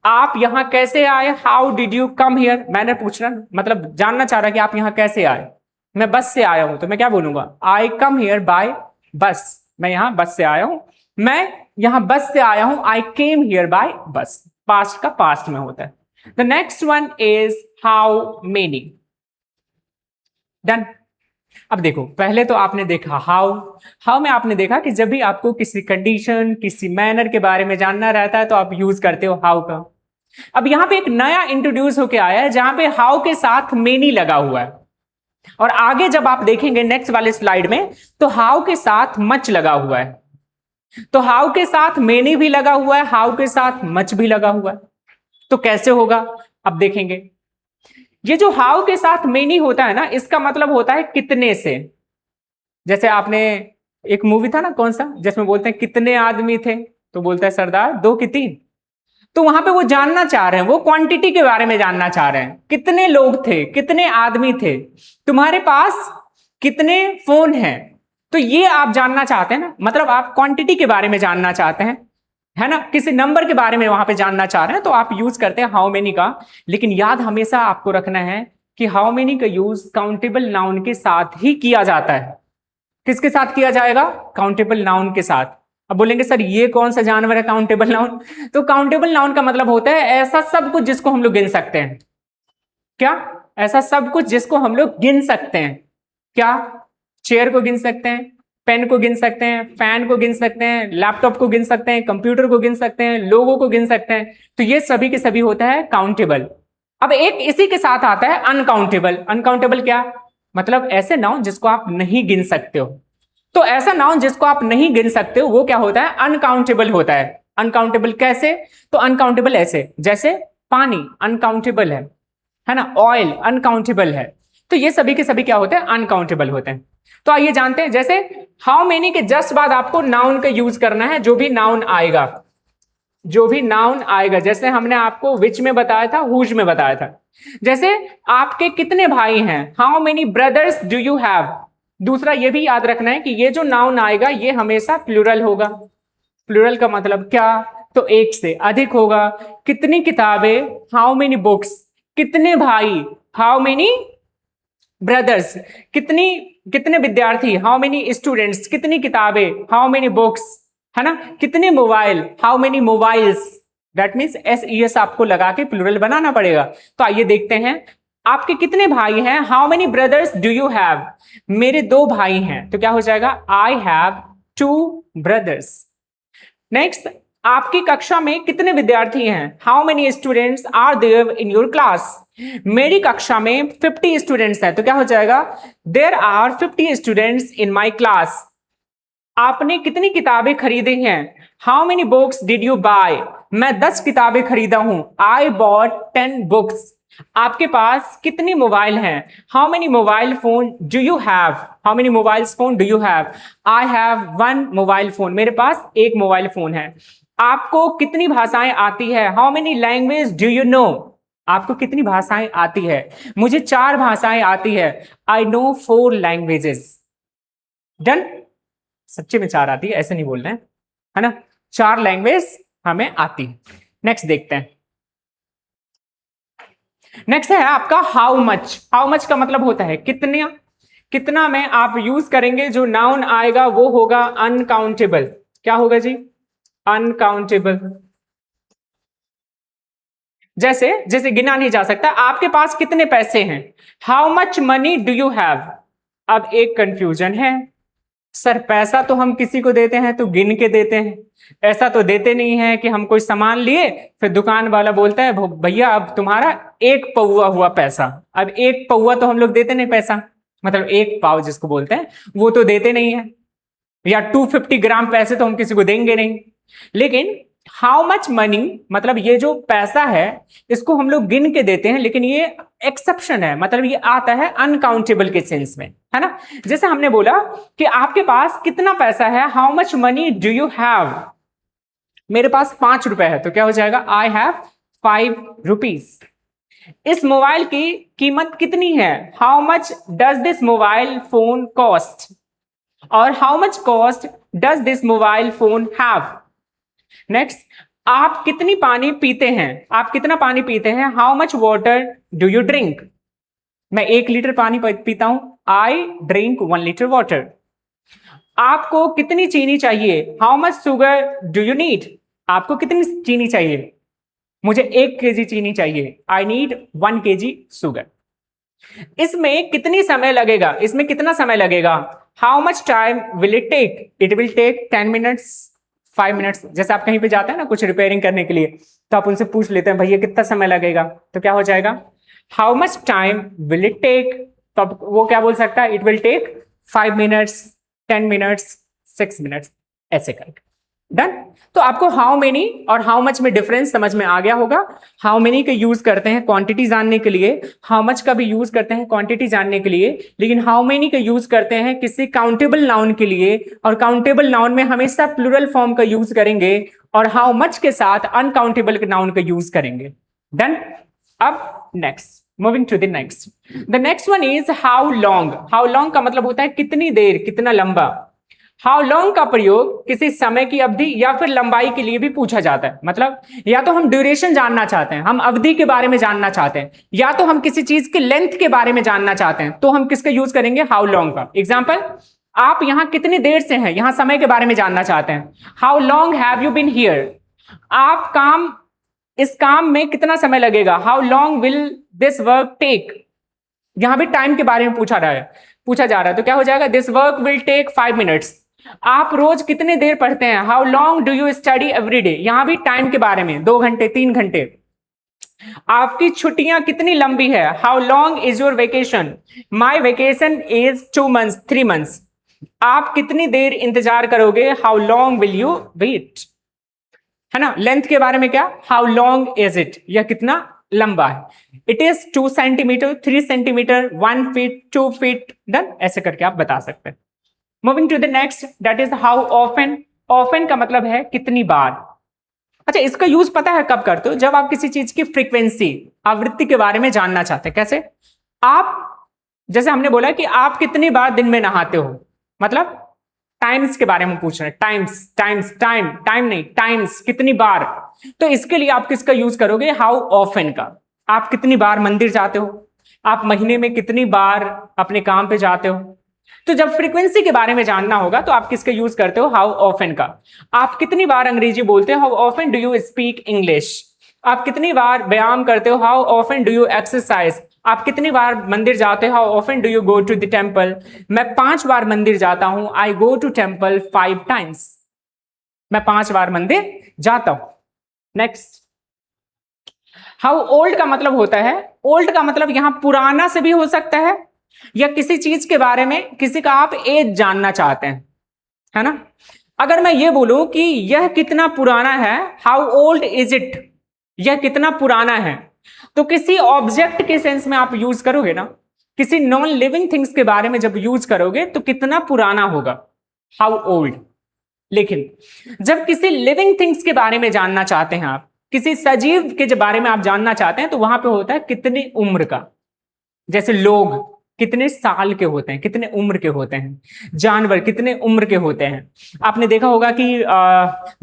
आप यहां कैसे आए, how did you come here, मैंने पूछना मतलब जानना चाह रहा कि आप यहां कैसे आए। मैं बस से आया हूं तो मैं क्या बोलूंगा, आई कम हियर बाय बस, मैं यहां बस से आया हूं, मैं यहां बस से आया हूं, आई केम हियर बाय बस, पास्ट का पास्ट में होता है। The next one is how many. Done. अब देखो, पहले तो आपने देखा हाउ, हाउ में आपने देखा कि जब भी आपको किसी कंडीशन, किसी मैनर के बारे में जानना रहता है तो आप यूज करते हो हाउ का। अब यहां पे एक नया इंट्रोड्यूस होके आया है जहां पे हाउ के साथ मेनी लगा हुआ है, और आगे जब आप देखेंगे नेक्स्ट वाले स्लाइड में तो हाउ के साथ मच लगा हुआ है। तो हाउ के साथ मेनी भी लगा हुआ है, हाउ के साथ मच भी लगा हुआ है। तो कैसे होगा, अब देखेंगे। ये जो हाउ के साथ मेनी होता है ना, इसका मतलब होता है कितने से। जैसे आपने एक मूवी था ना, कौन सा, जिसमें बोलते हैं कितने आदमी थे, तो बोलता है सरदार 2 कि 3। तो वहां पे वो जानना चाह रहे हैं, वो क्वांटिटी के बारे में जानना चाह रहे हैं, कितने लोग थे, कितने आदमी थे, तुम्हारे पास कितने फोन हैं। तो ये आप जानना चाहते हैं ना, मतलब आप क्वांटिटी के बारे में जानना चाहते हैं, है ना, किसी नंबर के बारे में वहां पे जानना चाह रहे हैं, तो आप यूज करते हैं हाउ मेनी का। लेकिन याद हमेशा आपको रखना है कि हाउ मेनी का यूज काउंटेबल नाउन के साथ ही किया जाता है। किसके साथ किया जाएगा, काउंटेबल नाउन के साथ। अब बोलेंगे सर ये कौन सा जानवर है काउंटेबल नाउन, तो काउंटेबल नाउन का मतलब होता है ऐसा सब कुछ जिसको हम लोग गिन सकते हैं। क्या, ऐसा सब कुछ जिसको हम लोग गिन सकते हैं। क्या, चेयर को गिन सकते हैं, पेन को गिन सकते हैं, फैन को गिन सकते हैं, लैपटॉप को गिन सकते हैं, कंप्यूटर को गिन सकते हैं, लोगों को गिन सकते हैं। तो ये सभी के सभी होता है काउंटेबल। अब एक इसी के साथ आता है अनकाउंटेबल। अनकाउंटेबल क्या, मतलब ऐसे नाउन जिसको आप नहीं गिन सकते हो। तो ऐसा नाउन जिसको आप नहीं गिन सकते हो वो क्या होता है, अनकाउंटेबल होता है। अनकाउंटेबल कैसे, तो अनकाउंटेबल ऐसे, जैसे पानी अनकाउंटेबल है ना, ऑयल अनकाउंटेबल है। तो ये सभी के सभी क्या होते हैं, अनकाउंटेबल होते हैं। तो आइए जानते हैं, जैसे हाउ मेनी के जस्ट बाद आपको नाउन का यूज करना है। जो भी नाउन आएगा, जो भी नाउन आएगा, जैसे हमने आपको विच में बताया था, हुज में बताया था। जैसे आपके कितने भाई हैं, how many brothers do you have. दूसरा ये भी याद रखना है कि ये जो नाउन आएगा ये हमेशा प्लूरल होगा। प्लूरल का मतलब क्या, तो एक से अधिक होगा। कितनी किताबें, हाउ मेनी बुक्स। कितने भाई, हाउ मेनी ब्रदर्स। कितनी, कितने विद्यार्थी, हाउ मेनी स्टूडेंट्स। कितनी किताबें, हाउ मेनी बुक्स, है ना। कितने mobile, how many mobiles. That means S आपको लगा के प्लूरल बनाना पड़ेगा। तो आइए देखते हैं, आपके कितने भाई हैं, how many brothers do you have. मेरे 2 भाई हैं, तो क्या हो जाएगा, आई हैव 2 ब्रदर्स। नेक्स्ट, आपकी कक्षा में कितने विद्यार्थी हैं, how many students are there in your class. मेरी कक्षा में 50 स्टूडेंट्स हैं, तो क्या हो जाएगा, there are 50 students in my class. आपने कितनी किताबें खरीदी हैं, how many books did you buy. मैं 10 किताबें खरीदा हूं, आई बॉट 10 बुक्स। आपके पास कितनी मोबाइल हैं, how many mobile phone do you have. How many mobile phone do you have, I have 1 mobile phone, मेरे पास 1 मोबाइल फोन है। आपको कितनी भाषाएं आती है, how many language do you know. आपको कितनी भाषाएं आती है, मुझे 4 भाषाएं आती है, आई नो 4 लैंग्वेजेस। डन। सच्चे में 4 आती है, ऐसे नहीं बोल रहे हैं, है ना, 4 लैंग्वेज हमें आती है। नेक्स्ट देखते हैं। नेक्स्ट है आपका हाउ मच। हाउ मच का मतलब होता है कितना। कितना में आप यूज करेंगे, जो नाउन आएगा वो होगा अनकाउंटेबल। क्या होगा जी, अनकाउंटेबल। जैसे जैसे गिना नहीं जा सकता, आपके पास कितने पैसे हैं, how much money do you have. अब एक कंफ्यूजन है, सर पैसा तो हम किसी को देते हैं तो गिन के देते हैं, ऐसा तो देते नहीं है कि हम कोई सामान लिए फिर दुकान वाला बोलता है भैया अब तुम्हारा 1 पौवा हुआ पैसा। अब 1 पौवा तो हम लोग देते नहीं पैसा, मतलब 1 पाव जिसको बोलते हैं वो तो देते नहीं है, या 250 ग्राम पैसे तो हम किसी को देंगे नहीं। लेकिन हाउ मच मनी, मतलब ये जो पैसा है इसको हम लोग गिन के देते हैं, लेकिन ये एक्सेप्शन है, मतलब ये आता है अनकाउंटेबल के सेंस में, है ना। जैसे हमने बोला कि आपके पास कितना पैसा है, how much money do you have. मेरे पास 5 रुपए है, तो क्या हो जाएगा, आई हैव 5 रुपीज। इस मोबाइल की कीमत कितनी है? How much does this mobile phone cost? और how much cost does this mobile phone have? Next, आप कितनी पानी पीते हैं? आप कितना पानी पीते हैं? How much water do you drink? मैं 1 लीटर पानी पीता हूं। I drink 1 litre water. आपको कितनी चीनी चाहिए? How much sugar do you need? आपको कितनी चीनी चाहिए? मुझे 1 kg चीनी चाहिए। I need 1 kg sugar. इसमें कितनी समय लगेगा? इसमें कितना समय लगेगा? How much time will it take? It will take 10 minutes, 5 minutes. जैसे आप कहीं पे जाते हैं ना कुछ रिपेयरिंग करने के लिए, तो आप उनसे पूछ लेते हैं भैया कितना समय लगेगा, तो क्या हो जाएगा? How much time will it take? तो अब वो क्या बोल सकता है? It will take 5 minutes, 10 minutes, 6 minutes, ऐसे करके। डन। तो आपको हाउ मेनी और हाउ मच में डिफरेंस समझ में आ गया होगा। हाउ मेनी का यूज करते हैं क्वांटिटी जानने के लिए, हाउ मच का भी यूज करते हैं क्वांटिटी जानने के लिए, लेकिन हाउ मेनी का यूज करते हैं किसी काउंटेबल नाउन के लिए, और काउंटेबल नाउन में हमेशा प्लूरल फॉर्म का यूज करेंगे, और हाउ मच के साथ अनकाउंटेबल नाउन का यूज करेंगे। डन। अब next, moving to the next. The next one is how long. How long का मतलब होता है कितनी देर, कितना लंबा। हाउ लॉन्ग का प्रयोग किसी समय की अवधि या फिर लंबाई के लिए भी पूछा जाता है। मतलब या तो हम ड्यूरेशन जानना चाहते हैं, हम अवधि के बारे में जानना चाहते हैं, या तो हम किसी चीज के लेंथ के बारे में जानना चाहते हैं, तो हम किसका यूज करेंगे? हाउ लॉन्ग का। एग्जाम्पल, आप यहां कितनी देर से हैं, यहां समय के बारे में जानना चाहते हैं। How long have you been here? आप इस काम में कितना समय लगेगा? How long will this work take? यहां भी टाइम के बारे में पूछा जा रहा है, तो क्या हो जाएगा? This work will take 5 minutes. आप रोज कितने देर पढ़ते हैं? How long do you study every day? यहां भी टाइम के बारे में, 2 घंटे, 3 घंटे। आपकी छुट्टियां कितनी लंबी है? How long is your vacation? My vacation is 2 months, 3 months. आप कितनी देर इंतजार करोगे? How long will you wait? है ना। लेंथ के बारे में क्या? How long is it? यह कितना लंबा है। It is 2 centimetre, 3 centimetre, 1 feet, 2 feet. Done. ऐसे करके आप बता सकते हैं। Moving to the next, that is how often. Often का मतलब है कितनी बार। अच्छा, इसका यूज पता है कब करते हो? जब आप किसी चीज की फ्रीक्वेंसी, आवृत्ति के बारे में जानना चाहते हैं। कैसे? आप, जैसे हमने बोला कि आप कितनी बार दिन में नहाते हो, मतलब टाइम्स के बारे में पूछ रहे हैं। टाइम्स, टाइम्स, टाइम नहीं, टाइम्स, कितनी बार। तो इसके लिए आप किसका यूज करोगे? हाउ ऑफन का। आप कितनी बार मंदिर जाते हो? आप महीने में कितनी बार अपने काम पे जाते हो? तो जब फ्रीक्वेंसी के बारे में जानना होगा तो आप किसका यूज करते हो? हाउ ऑफन का। आप कितनी बार अंग्रेजी बोलते हो? How often do you speak English? आप कितनी बार व्यायाम करते हो? How often do you exercise? आप कितनी बार मंदिर जाते हो? How often do you go to the temple? मैं 5 बार मंदिर जाता हूं। I go to temple 5 times. मैं 5 बार मंदिर जाता हूं। नेक्स्ट, हाउ ओल्ड का मतलब होता है, ओल्ड का मतलब यहां पुराना से भी हो सकता है, या किसी चीज के बारे में किसी का आप एज जानना चाहते हैं, है ना। अगर मैं ये बोलूं कि यह कितना पुराना है, हाउ ओल्ड इज इट? यह कितना पुराना है, तो किसी ऑब्जेक्ट के सेंस में आप यूज करोगे ना। किसी नॉन लिविंग थिंग्स के बारे में जब यूज करोगे तो कितना पुराना होगा? How old. लेकिन जब किसी लिविंग थिंग्स के बारे में जानना चाहते हैं, आप किसी सजीव के बारे में आप जानना चाहते हैं, तो वहां पे होता है कितनी उम्र का। जैसे लोग कितने साल के होते हैं, कितने उम्र के होते हैं। जानवर कितने उम्र के होते हैं। आपने देखा होगा कि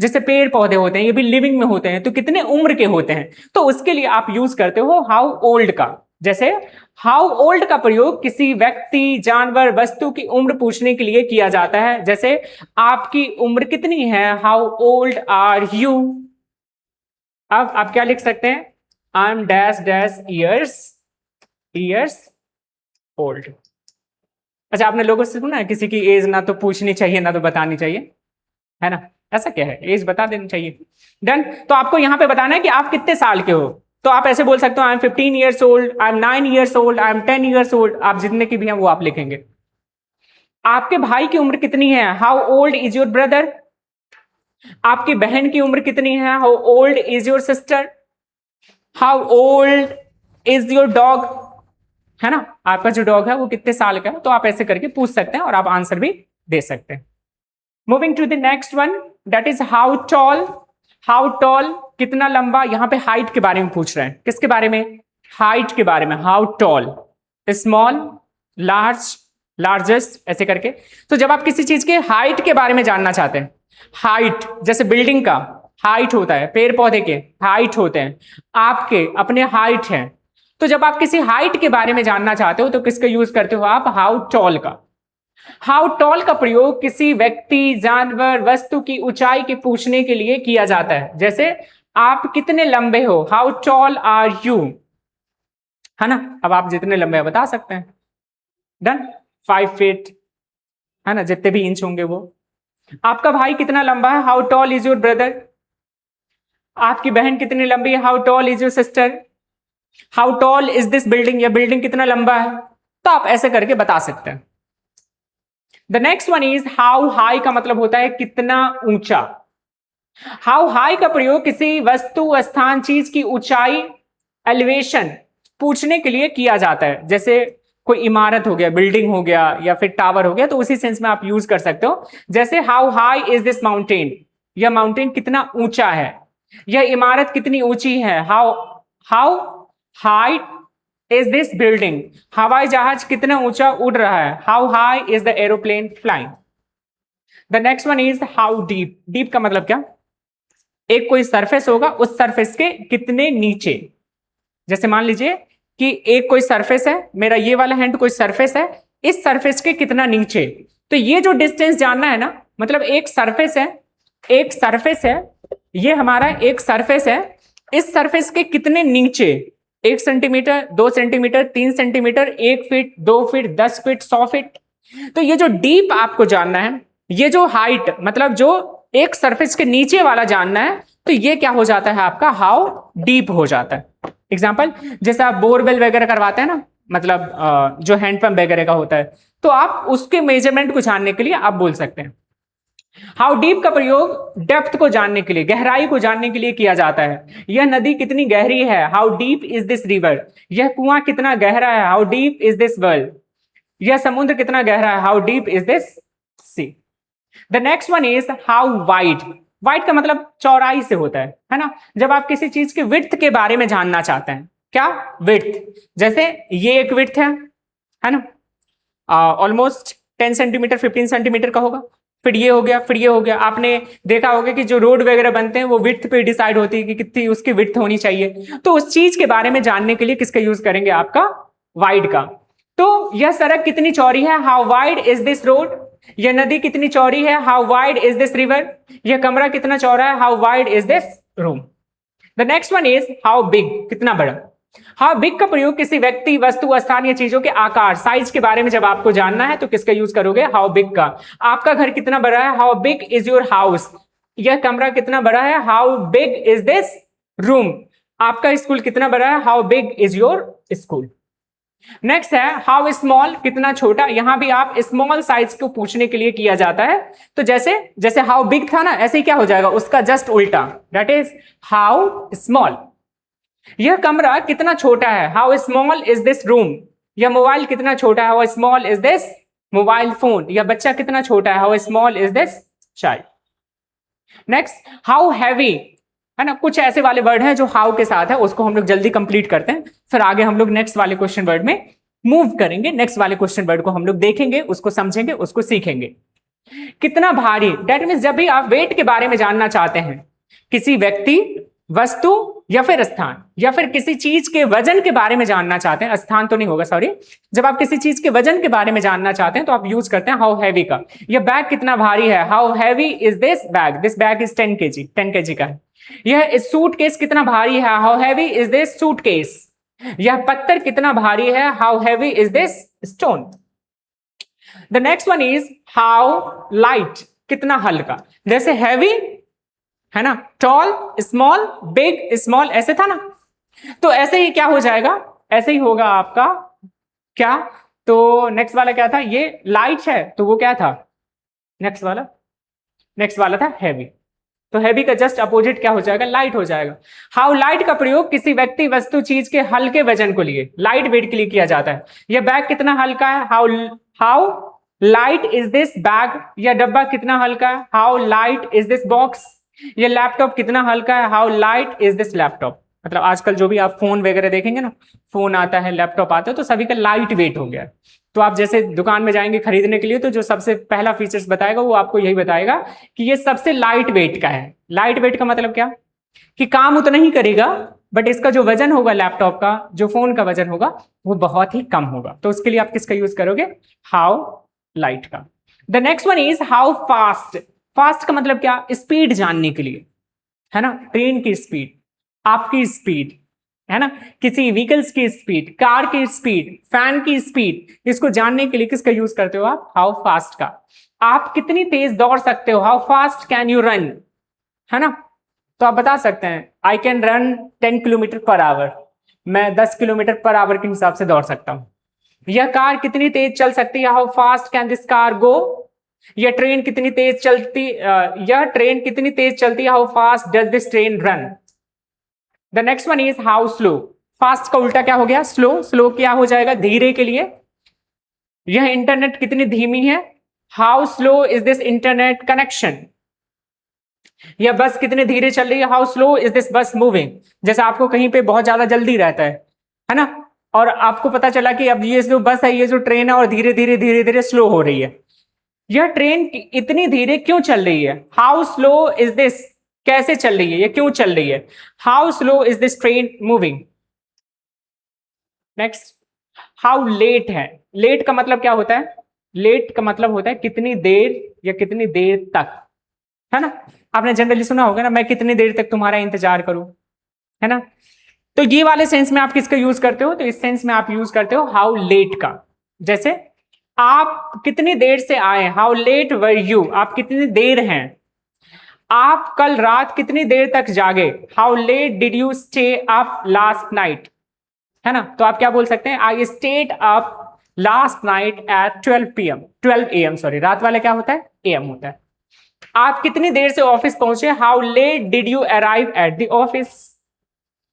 जैसे पेड़ पौधे होते हैं, ये भी लिविंग में होते हैं, तो कितने उम्र के होते हैं। तो उसके लिए आप यूज करते हो हाउ ओल्ड का। जैसे हाउ ओल्ड का प्रयोग किसी व्यक्ति, जानवर, वस्तु की उम्र पूछने के लिए किया जाता है। जैसे आपकी उम्र कितनी है? How old are you? अब आप क्या लिख सकते हैं? I am dash dash years old. अच्छा, आपने लोगों से सुना है किसी की एज ना तो पूछनी चाहिए ना तो बतानी चाहिए, है ना। ऐसा क्या है? एज बता देनी चाहिए। डन। तो आपको यहां पे बताना है कि आप कितने साल के हो, तो आप ऐसे बोल सकते हो I am 15 years old, I am 9 years old, I am 10 years old। आप जितने की भी हैं वो आप लिखेंगे। आपके भाई की उम्र कितनी है? How old is your brother? आपकी बहन की उम्र कितनी है? How old is your sister? How old is your dog? है ना, आपका जो डॉग है वो कितने साल का है। तो आप ऐसे करके पूछ सकते हैं और आप आंसर भी दे सकते हैं। Moving to the next one, that is how tall. How tall, कितना लंबा। यहां पे हाइट के बारे में पूछ रहे हैं। किसके बारे में? हाइट के बारे में, how tall, small, large, largest, ऐसे करके। तो जब आप किसी चीज के हाइट के बारे में जानना चाहते हैं, हाइट जैसे बिल्डिंग का हाइट होता है, पेड़ पौधे के हाइट होते हैं, आपके अपने हाइट हैं, तो जब आप किसी हाइट के बारे में जानना चाहते हो तो किसका यूज करते हो आप? हाउ टॉल का। हाउ टॉल का प्रयोग किसी व्यक्ति, जानवर, वस्तु की ऊंचाई के पूछने के लिए किया जाता है। जैसे आप कितने लंबे हो, हाउ टॉल आर यू, है ना। अब आप जितने लंबे बता सकते हैं, डन। 5 फीट, है ना, जितने भी इंच होंगे वो। आपका भाई कितना लंबा है, how tall is your brother. आपकी बहन कितनी लंबी है, how tall is your sister. How tall is this building, या बिल्डिंग कितना लंबा है। तो आप ऐसे करके बता सकते हैं। The next one is how high का मतलब होता है कितना ऊंचा। हाउ हाई का प्रयोग किसी वस्तु, स्थान, चीज की ऊंचाई, एलिवेशन पूछने के लिए किया जाता है। जैसे कोई इमारत हो गया, बिल्डिंग हो गया, या फिर टावर हो गया, तो उसी सेंस में आप यूज कर सकते हो। जैसे how high is this mountain, यह माउंटेन कितना ऊंचा है, यह इमारत कितनी ऊंची है। How how high is this building, हवाई जहाज कितना ऊंचा उड़ रहा है, how high is the aeroplane flying. The next one is how deep. Deep का मतलब क्या? एक कोई सरफेस होगा, उस सरफेस के कितने नीचे। जैसे मान लीजिए कि एक कोई सरफेस है, मेरा ये वाला हैंड कोई सरफेस है, इस सरफेस के कितना नीचे। तो ये जो डिस्टेंस जानना है ना, मतलब एक सरफेस है, एक सरफेस है, ये हमारा एक सरफेस है, इस सरफेस के कितने नीचे, 1 centimetre, 2 centimetre, 3 centimetre, 1 feet, 2 feet, 10 feet, 100 feet. तो ये जो डीप आपको जानना है, ये जो हाइट मतलब जो एक सरफेस के नीचे वाला जानना है, तो ये क्या हो जाता है आपका? हाउ डीप हो जाता है। एग्जाम्पल, जैसे आप बोरवेल वगैरह करवाते हैं ना, मतलब जो हैंडपंप वगैरह का होता है, तो आप उसके मेजरमेंट को जानने के लिए आप बोल सकते हैं। हाउ डीप का प्रयोग डेप्थ को जानने के लिए, गहराई को जानने के लिए किया जाता है। यह नदी कितनी गहरी है, how deep is this river. यह कुआं कितना गहरा है, how deep is this well. यह समुद्र कितना गहरा है, how deep is this sea. The next one is how wide. Wide का मतलब चौड़ाई से होता है ना। जब आप किसी चीज के विड्थ के बारे में जानना चाहते हैं, क्या विड्थ, जैसे ये एक विड्थ है ना, ऑलमोस्ट 10 सेंटीमीटर, 15 सेंटीमीटर का होगा। फिर ये हो गया, फिर ये हो गया। आपने देखा होगा कि जो रोड वगैरह बनते हैं वो विड्थ पे डिसाइड होती है कि कितनी उसकी विड्थ होनी चाहिए। तो उस चीज के बारे में जानने के लिए किसका यूज करेंगे? आपका वाइड का। तो यह सड़क कितनी चौड़ी है, how wide is this road. यह नदी कितनी चौड़ी है, how wide is this river. यह कमरा कितना चौड़ा है, how wide is this room. The next one is how big, कितना बड़ा। हाउ बिग का प्रयोग किसी व्यक्ति, वस्तु, स्थान या चीजों के आकार, साइज के बारे में जब आपको जानना है तो किसका यूज करोगे? हाउ बिग का। आपका घर कितना बड़ा है, how big is your house. यह कमरा कितना बड़ा है, how big is this room. आपका स्कूल कितना बड़ा है, how big is your school. Next है हाउ स्मॉल, कितना छोटा। यहां भी आप स्मॉल साइज को पूछने के लिए किया जाता है। तो जैसे जैसे हाउ बिग था ना, ऐसे ही क्या हो जाएगा, उसका जस्ट उल्टा, दैट इज हाउ स्मॉल। यह कमरा कितना छोटा है, how small is this room. यह मोबाइल कितना छोटा है, how small is this mobile phone. यह बच्चा कितना छोटा है, how small is this child. Next how heavy, है ना। कुछ ऐसे वाले वर्ड हैं जो हाउ के साथ है, उसको हम लोग जल्दी कंप्लीट करते हैं, फिर आगे हम लोग नेक्स्ट वाले क्वेश्चन वर्ड में मूव करेंगे। नेक्स्ट वाले क्वेश्चन वर्ड को हम लोग देखेंगे, उसको समझेंगे, उसको सीखेंगे। कितना भारी, डेट मीन्स जब भी आप वेट के बारे में जानना चाहते हैं, किसी व्यक्ति, वस्तु या फिर स्थान, या फिर किसी चीज के वजन के बारे में जानना चाहते हैं, स्थान तो नहीं होगा सॉरी, जब आप किसी चीज के वजन के बारे में जानना चाहते हैं तो आप यूज करते हैं हाउ हैवी का। यह बैग कितना भारी है, how heavy is this bag is 10 kg, 10 kg का है। यह सूटकेस कितना भारी है, how heavy is this suitcase. यह पत्थर कितना भारी है, how heavy is this stone. The next one is how light, कितना हल्का। जैसे हैवी है ना, टॉल, स्मॉल, बिग, स्मॉल, ऐसे था ना। तो ऐसे ही क्या हो जाएगा, ऐसे ही होगा आपका क्या। तो नेक्स्ट वाला क्या था, ये लाइट है तो वो क्या था, नेक्स्ट वाला था हैवी। तो हैवी का जस्ट अपोजिट क्या हो जाएगा, लाइट हो जाएगा। हाउ लाइट का प्रयोग किसी व्यक्ति, वस्तु, चीज के हल्के वजन को लिए, लाइट वेट के लिए किया जाता है। यह बैग कितना हल्का है, how light is this bag. यह डब्बा कितना हल्का है, how light is this box. यह लैपटॉप कितना हल्का है, how light is this laptop. मतलब आजकल जो भी आप फोन वगैरह देखेंगे ना, फोन आता है, लैपटॉप आता है, तो सभी का लाइट वेट हो गया है। तो आप जैसे दुकान में जाएंगे खरीदने के लिए, तो जो सबसे पहला फीचर्स बताएगा वो आपको यही बताएगा कि ये सबसे लाइट वेट का है। लाइट वेट का मतलब क्या, कि काम उतना ही करेगा, बट इसका जो वजन होगा लैपटॉप का, जो फोन का वजन होगा, वो बहुत ही कम होगा। तो उसके लिए आप किसका यूज करोगे, हाउ लाइट का। The next one is how fast. Fast का मतलब क्या, स्पीड जानने के लिए, है ना, ट्रेन की स्पीड, आपकी स्पीड, है ना, किसी व्हीकल्स की स्पीड, कार की स्पीड, फैन की स्पीड, इसको जानने के लिए किसका यूज करते हो आप, हाउ फास्ट का। आप कितनी तेज दौड़ सकते हो, how fast can you run, है ना। तो आप बता सकते हैं I can run 10 kilometre per hour, मैं 10 किलोमीटर पर आवर के हिसाब से दौड़ सकता हूं। यह कार कितनी तेज चल सकती है, how fast can this car go. यह ट्रेन कितनी तेज चलती यह ट्रेन कितनी तेज चलती है, how fast does this train run. The next one is how slow. Fast का उल्टा क्या हो गया, स्लो। स्लो क्या हो जाएगा, धीरे के लिए। यह इंटरनेट कितनी धीमी है, how slow is this internet connection. यह बस कितनी धीरे चल रही है, हाउ स्लो इज दिस बस मूविंग। जैसे आपको कहीं पे बहुत ज्यादा जल्दी रहता है ना, और आपको पता चला कि अब ये जो बस है, ये जो ट्रेन है, और धीरे धीरे स्लो हो रही है। यह ट्रेन इतनी धीरे क्यों चल रही है, हाउ स्लो इज दिस, कैसे चल रही है, ये क्यों चल रही है, how slow is this train moving. Next, how late है। लेट का मतलब क्या होता है, लेट का मतलब होता है कितनी देर या कितनी देर तक, है ना। आपने जनरली सुना होगा ना, मैं कितनी देर तक तुम्हारा इंतजार करूं, है ना। तो ये वाले सेंस में आप किसका यूज करते हो, तो इस सेंस में आप यूज करते हो हाउ लेट का। जैसे आप कितनी देर से आए, हाउ लेट वर यू, आप कितनी देर हैं। आप कल रात कितनी देर तक जागे, how late did you stay up last night, है ना। तो आप क्या बोल सकते हैं, I stayed up last night at 12 AM, sorry, रात वाला क्या होता है, AM होता है। आप कितनी देर से ऑफिस पहुंचे, how late did you arrive at the office.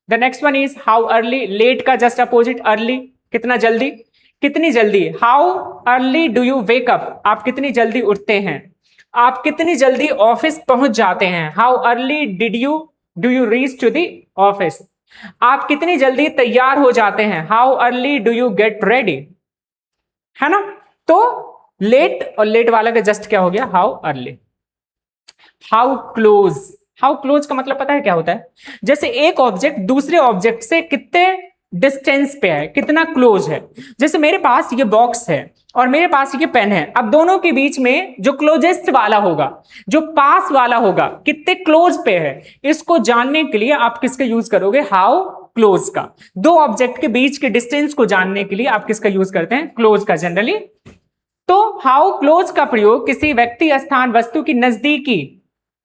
The next one is how early. Late का जस्ट अपोजिट अर्ली, कितना जल्दी, कितनी जल्दी, how early do you wake up, आप कितनी जल्दी उठते हैं। आप कितनी जल्दी ऑफिस पहुंच जाते हैं, how early do you reach to the office. आप कितनी जल्दी तैयार हो जाते हैं, how early do you get ready, है ना। तो लेट और लेट वाला का जस्ट क्या हो गया, how early. How close. How close का मतलब पता है क्या होता है, जैसे एक ऑब्जेक्ट दूसरे ऑब्जेक्ट से कितने डिस्टेंस पे है, कितना क्लोज है। जैसे मेरे पास ये बॉक्स है और मेरे पास ये पेन है, अब दोनों के बीच में जो क्लोजेस्ट वाला होगा, जो पास वाला होगा, कितने क्लोज पे है, इसको जानने के लिए आप किसका यूज करोगे, हाउ क्लोज का। दो ऑब्जेक्ट के बीच के डिस्टेंस को जानने के लिए आप किसका यूज करते हैं, क्लोज का जनरली। तो हाउ क्लोज का प्रयोग किसी व्यक्ति, स्थान, वस्तु की नजदीकी,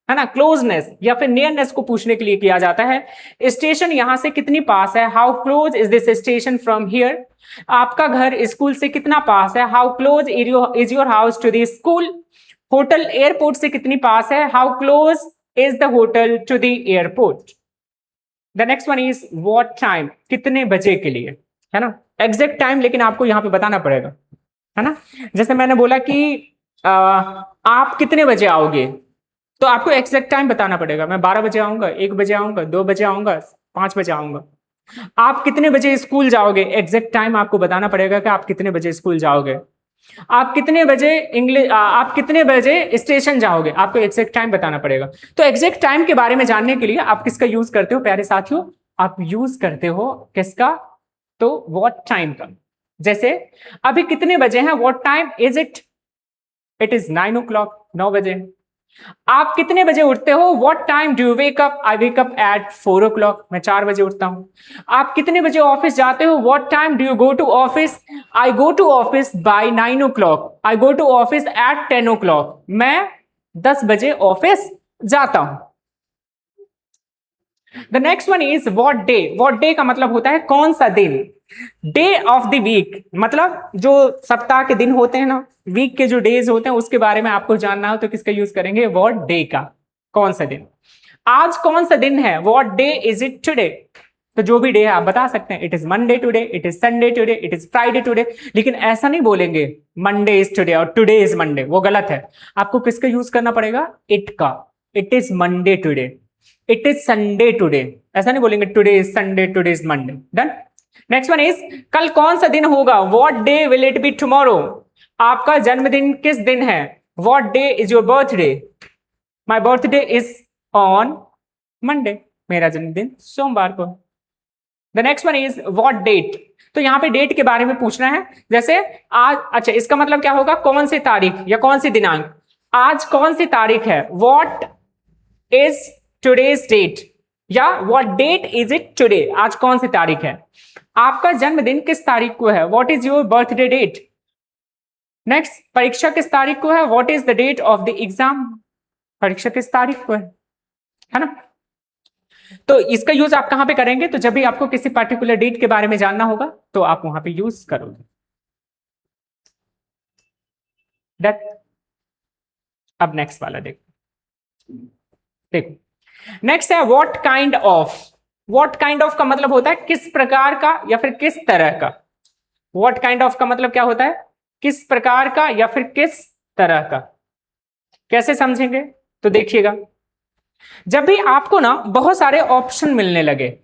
है ना, क्लोजनेस या फिर नियरनेस को पूछने के लिए किया जाता है। स्टेशन यहां से कितनी पास है, how close is this station from here. आपका घर स्कूल से कितना पास है, how close is your house to the school. Hotel airport से कितनी पास है, how close is the hotel to the airport. The next one is what time, कितने बजे के लिए, है ना। एग्जैक्ट टाइम लेकिन आपको यहां पे बताना पड़ेगा, है ना। जैसे मैंने बोला कि आप कितने बजे आओगे, तो आपको एग्जैक्ट टाइम बताना पड़ेगा, मैं 12 बजे आऊंगा, 1 बजे आऊंगा, 2 बजे आऊंगा, 5 बजे आऊंगा। आप कितने बजे स्कूल जाओगे, एग्जैक्ट टाइम आपको बताना पड़ेगा कि आप कितने बजे स्कूल जाओगे। आप कितने बजे आप कितने बजे स्टेशन जाओगे, आपको एग्जैक्ट टाइम बताना पड़ेगा। तो एग्जैक्ट टाइम के बारे में जानने के लिए आप किसका यूज करते हो प्यारे साथियों, आप यूज करते हो किसका, तो व्हाट टाइम का। जैसे अभी कितने बजे हैं, what time is it, it is 9 o'clock, 9 बजे। आप कितने बजे उठते हो, what time do you wake up, I wake up at 4 o'clock, मैं 4 बजे उठता हूं। आप कितने बजे ऑफिस जाते हो, what time do you go to office, I go to office by 9 o'clock, I go to office at 10 o'clock, मैं 10 बजे ऑफिस जाता हूं। The next one is what day. What day का मतलब होता है कौन सा दिन। डे ऑफ द वीक, मतलब जो सप्ताह के दिन होते हैं ना, वीक के जो डेज होते हैं उसके बारे में आपको जानना हो तो किसका यूज करेंगे, व्हाट डे का, कौन सा दिन। आज कौन सा दिन है, what day is it today. तो जो भी डे है आप बता सकते हैं, it is Monday today, it is Sunday today, it is Friday today. लेकिन ऐसा नहीं बोलेंगे मंडे इज टुडे और टुडे इज मंडे, वो गलत है। आपको किसका यूज करना पड़ेगा, इट का, it is Monday today. It is Sunday today, ऐसा नहीं बोलेंगे today is Sunday, today is Monday. Done. Next one is कल कौन सा दिन होगा, what day will it be tomorrow, आपका जन्मदिन किस दिन है, what day is your birthday, my birthday is on Monday, मेरा जन्मदिन सोमवार को। The next one is what date, तो यहां पे डेट के बारे में पूछना है, जैसे आज, अच्छा इसका मतलब क्या होगा, कौन सी तारीख या कौन सी दिनांक, आज कौन सी तारीख है, व्हाट इज टुडेज डेट, या what date is it today, आज कौन सी तारीख है, आपका जन्मदिन किस तारीख को है, what is your birthday date. Next, परीक्षा किस तारीख को है, what is the date of the exam, परीक्षा किस तारीख को है ना। तो इसका यूज आप कहां पे करेंगे, तो जब भी आपको किसी पर्टिकुलर डेट के बारे में जानना होगा तो आप वहां पे यूज करोगे। अब नेक्स्ट वाला देखो नेक्स्ट है what kind of, what kind of का मतलब होता है किस प्रकार का या फिर किस तरह का, व्हाट काइंड ऑफ का मतलब क्या होता है, किस प्रकार का या फिर किस तरह का। कैसे समझेंगे, तो देखिएगा, जब भी आपको ना बहुत सारे ऑप्शन मिलने लगे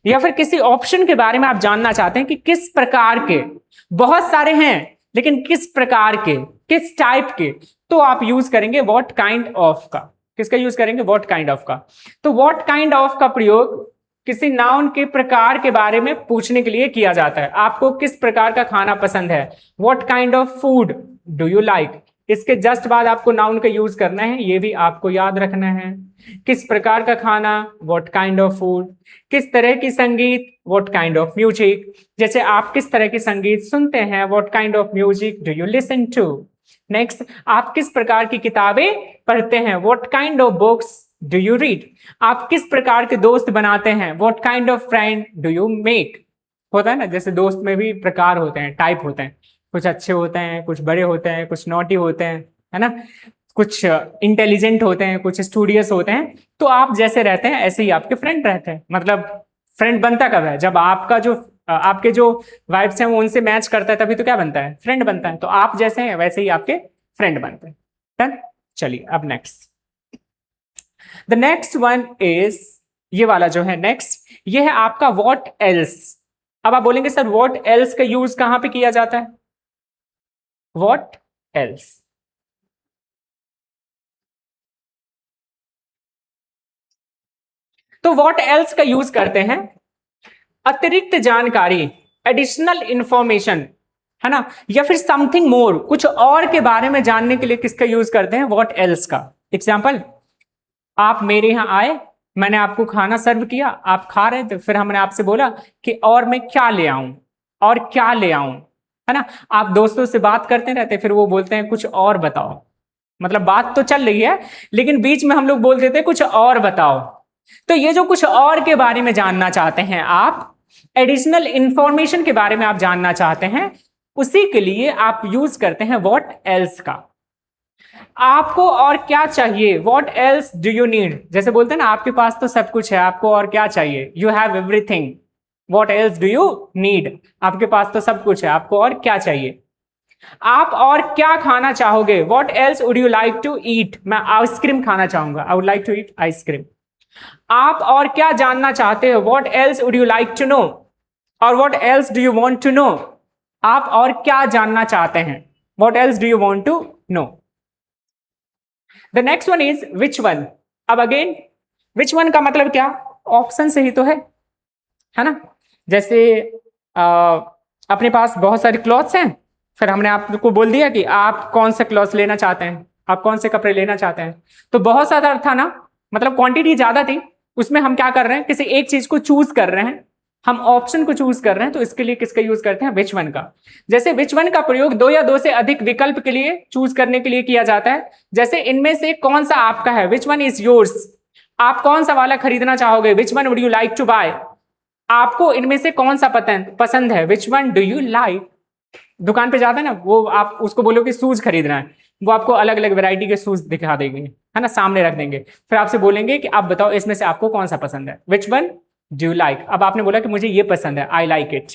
या फिर किसी ऑप्शन के बारे में आप जानना चाहते हैं कि किस प्रकार के, बहुत सारे हैं लेकिन किस प्रकार के, किस टाइप के, तो आप यूज करेंगे व्हाट काइंड ऑफ का। किसका यूज करेंगे, व्हाट काइंड ऑफ का। तो व्हाट काइंड ऑफ का प्रयोग किसी नाउन के प्रकार के बारे में पूछने के लिए किया जाता है। आपको किस प्रकार का खाना पसंद है, what kind of food do you like, इसके जस्ट बाद आपको नाउन का यूज करना है, ये भी आपको याद रखना है। किस प्रकार का खाना, व्हाट काइंड ऑफ फूड, किस तरह की संगीत, व्हाट काइंड ऑफ म्यूजिक, जैसे आप किस तरह की संगीत सुनते हैं, what kind of music do you listen to. Next, आप किस प्रकार की किताबें पढ़ते हैं, what kind of books do you read, आप किस प्रकार के दोस्त बनाते हैं, what kind of friend do you make. होता है ना, जैसे दोस्त में भी प्रकार होते हैं, टाइप होते हैं, कुछ अच्छे होते हैं, कुछ बड़े होते हैं, कुछ नॉटी होते हैं, है ना, कुछ इंटेलिजेंट होते हैं, कुछ स्टूडियस होते हैं। तो आप जैसे रहते हैं ऐसे ही आपके फ्रेंड रहते हैं। मतलब फ्रेंड बनता कब है, जब आपका जो आपके जो वाइब्स हैं वो उनसे मैच करता है, तभी तो क्या बनता है, फ्रेंड बनता है। तो आप जैसे हैं वैसे ही आपके फ्रेंड बनते हैं। डन। चलिए अब next, the next one is, ये वाला जो है नेक्स्ट, ये है आपका व्हाट एल्स। अब आप बोलेंगे सर व्हाट एल्स का यूज कहां पे किया जाता है, व्हाट एल्स, तो व्हाट एल्स का यूज करते हैं अतिरिक्त जानकारी, एडिशनल इंफॉर्मेशन, है ना, या फिर समथिंग मोर, कुछ और के बारे में जानने के लिए किसका यूज करते हैं, व्हाट एल्स का। एग्जाम्पल, आप मेरे यहां आए, मैंने आपको खाना सर्व किया, आप खा रहे थे, फिर हमने आपसे बोला कि और मैं क्या ले आऊं, और क्या ले आऊं, है ना। आप दोस्तों से बात करते रहते, फिर वो बोलते हैं कुछ और बताओ, मतलब बात तो चल रही है लेकिन बीच में हम लोग बोल देते हैं कुछ और बताओ। तो ये जो कुछ और के बारे में जानना चाहते हैं आप, एडिशनल इंफॉर्मेशन के बारे में आप जानना चाहते हैं, उसी के लिए आप यूज करते हैं व्हाट एल्स का। आपको और क्या चाहिए, what else do you need, जैसे बोलते हैं ना आपके पास तो सब कुछ है, आपको और क्या चाहिए, you have everything, what else do you need, आपके पास तो सब कुछ है, आपको और क्या चाहिए। आप और क्या खाना चाहोगे, what else would you like to eat, मैं आइसक्रीम खाना चाहूंगा, I would like to eat ice cream. आप और क्या जानना चाहते हो, what else would you like to know, और what else do you want to know, आप और क्या जानना चाहते हैं, what else do you want to know. The next one is which one. अब अगेन विच वन का मतलब क्या, ऑप्शन से ही तो है ना। जैसे अपने पास बहुत सारे क्लॉथ्स हैं, फिर हमने आपको बोल दिया कि आप कौन से क्लॉथ्स लेना चाहते हैं, आप कौन से कपड़े लेना चाहते हैं, तो बहुत सारा था ना, मतलब क्वांटिटी ज्यादा थी, उसमें हम क्या कर रहे हैं, किसी एक चीज को चूज कर रहे हैं, हम ऑप्शन को चूज कर रहे हैं, तो इसके लिए किसका यूज करते हैं, विच वन का। जैसे विच वन का प्रयोग दो या दो से अधिक विकल्प के लिए चूज करने के लिए किया जाता है। जैसे इनमें से कौन सा आपका है, विच वन इज योर्स, आप कौन सा वाला खरीदना चाहोगे, which one would you like to buy, आपको इनमें से कौन सा पसंद है, which one do you like. दुकान पे जाते हैं ना, वो आप उसको बोलो कि शूज खरीदना है, वो आपको अलग अलग वैरायटी के शूज दिखा देंगे, है ना, सामने रख देंगे, फिर आपसे बोलेंगे कि आप बताओ इसमें से आपको कौन सा पसंद है, which one do you like. अब आपने बोला कि मुझे ये पसंद है, I like it.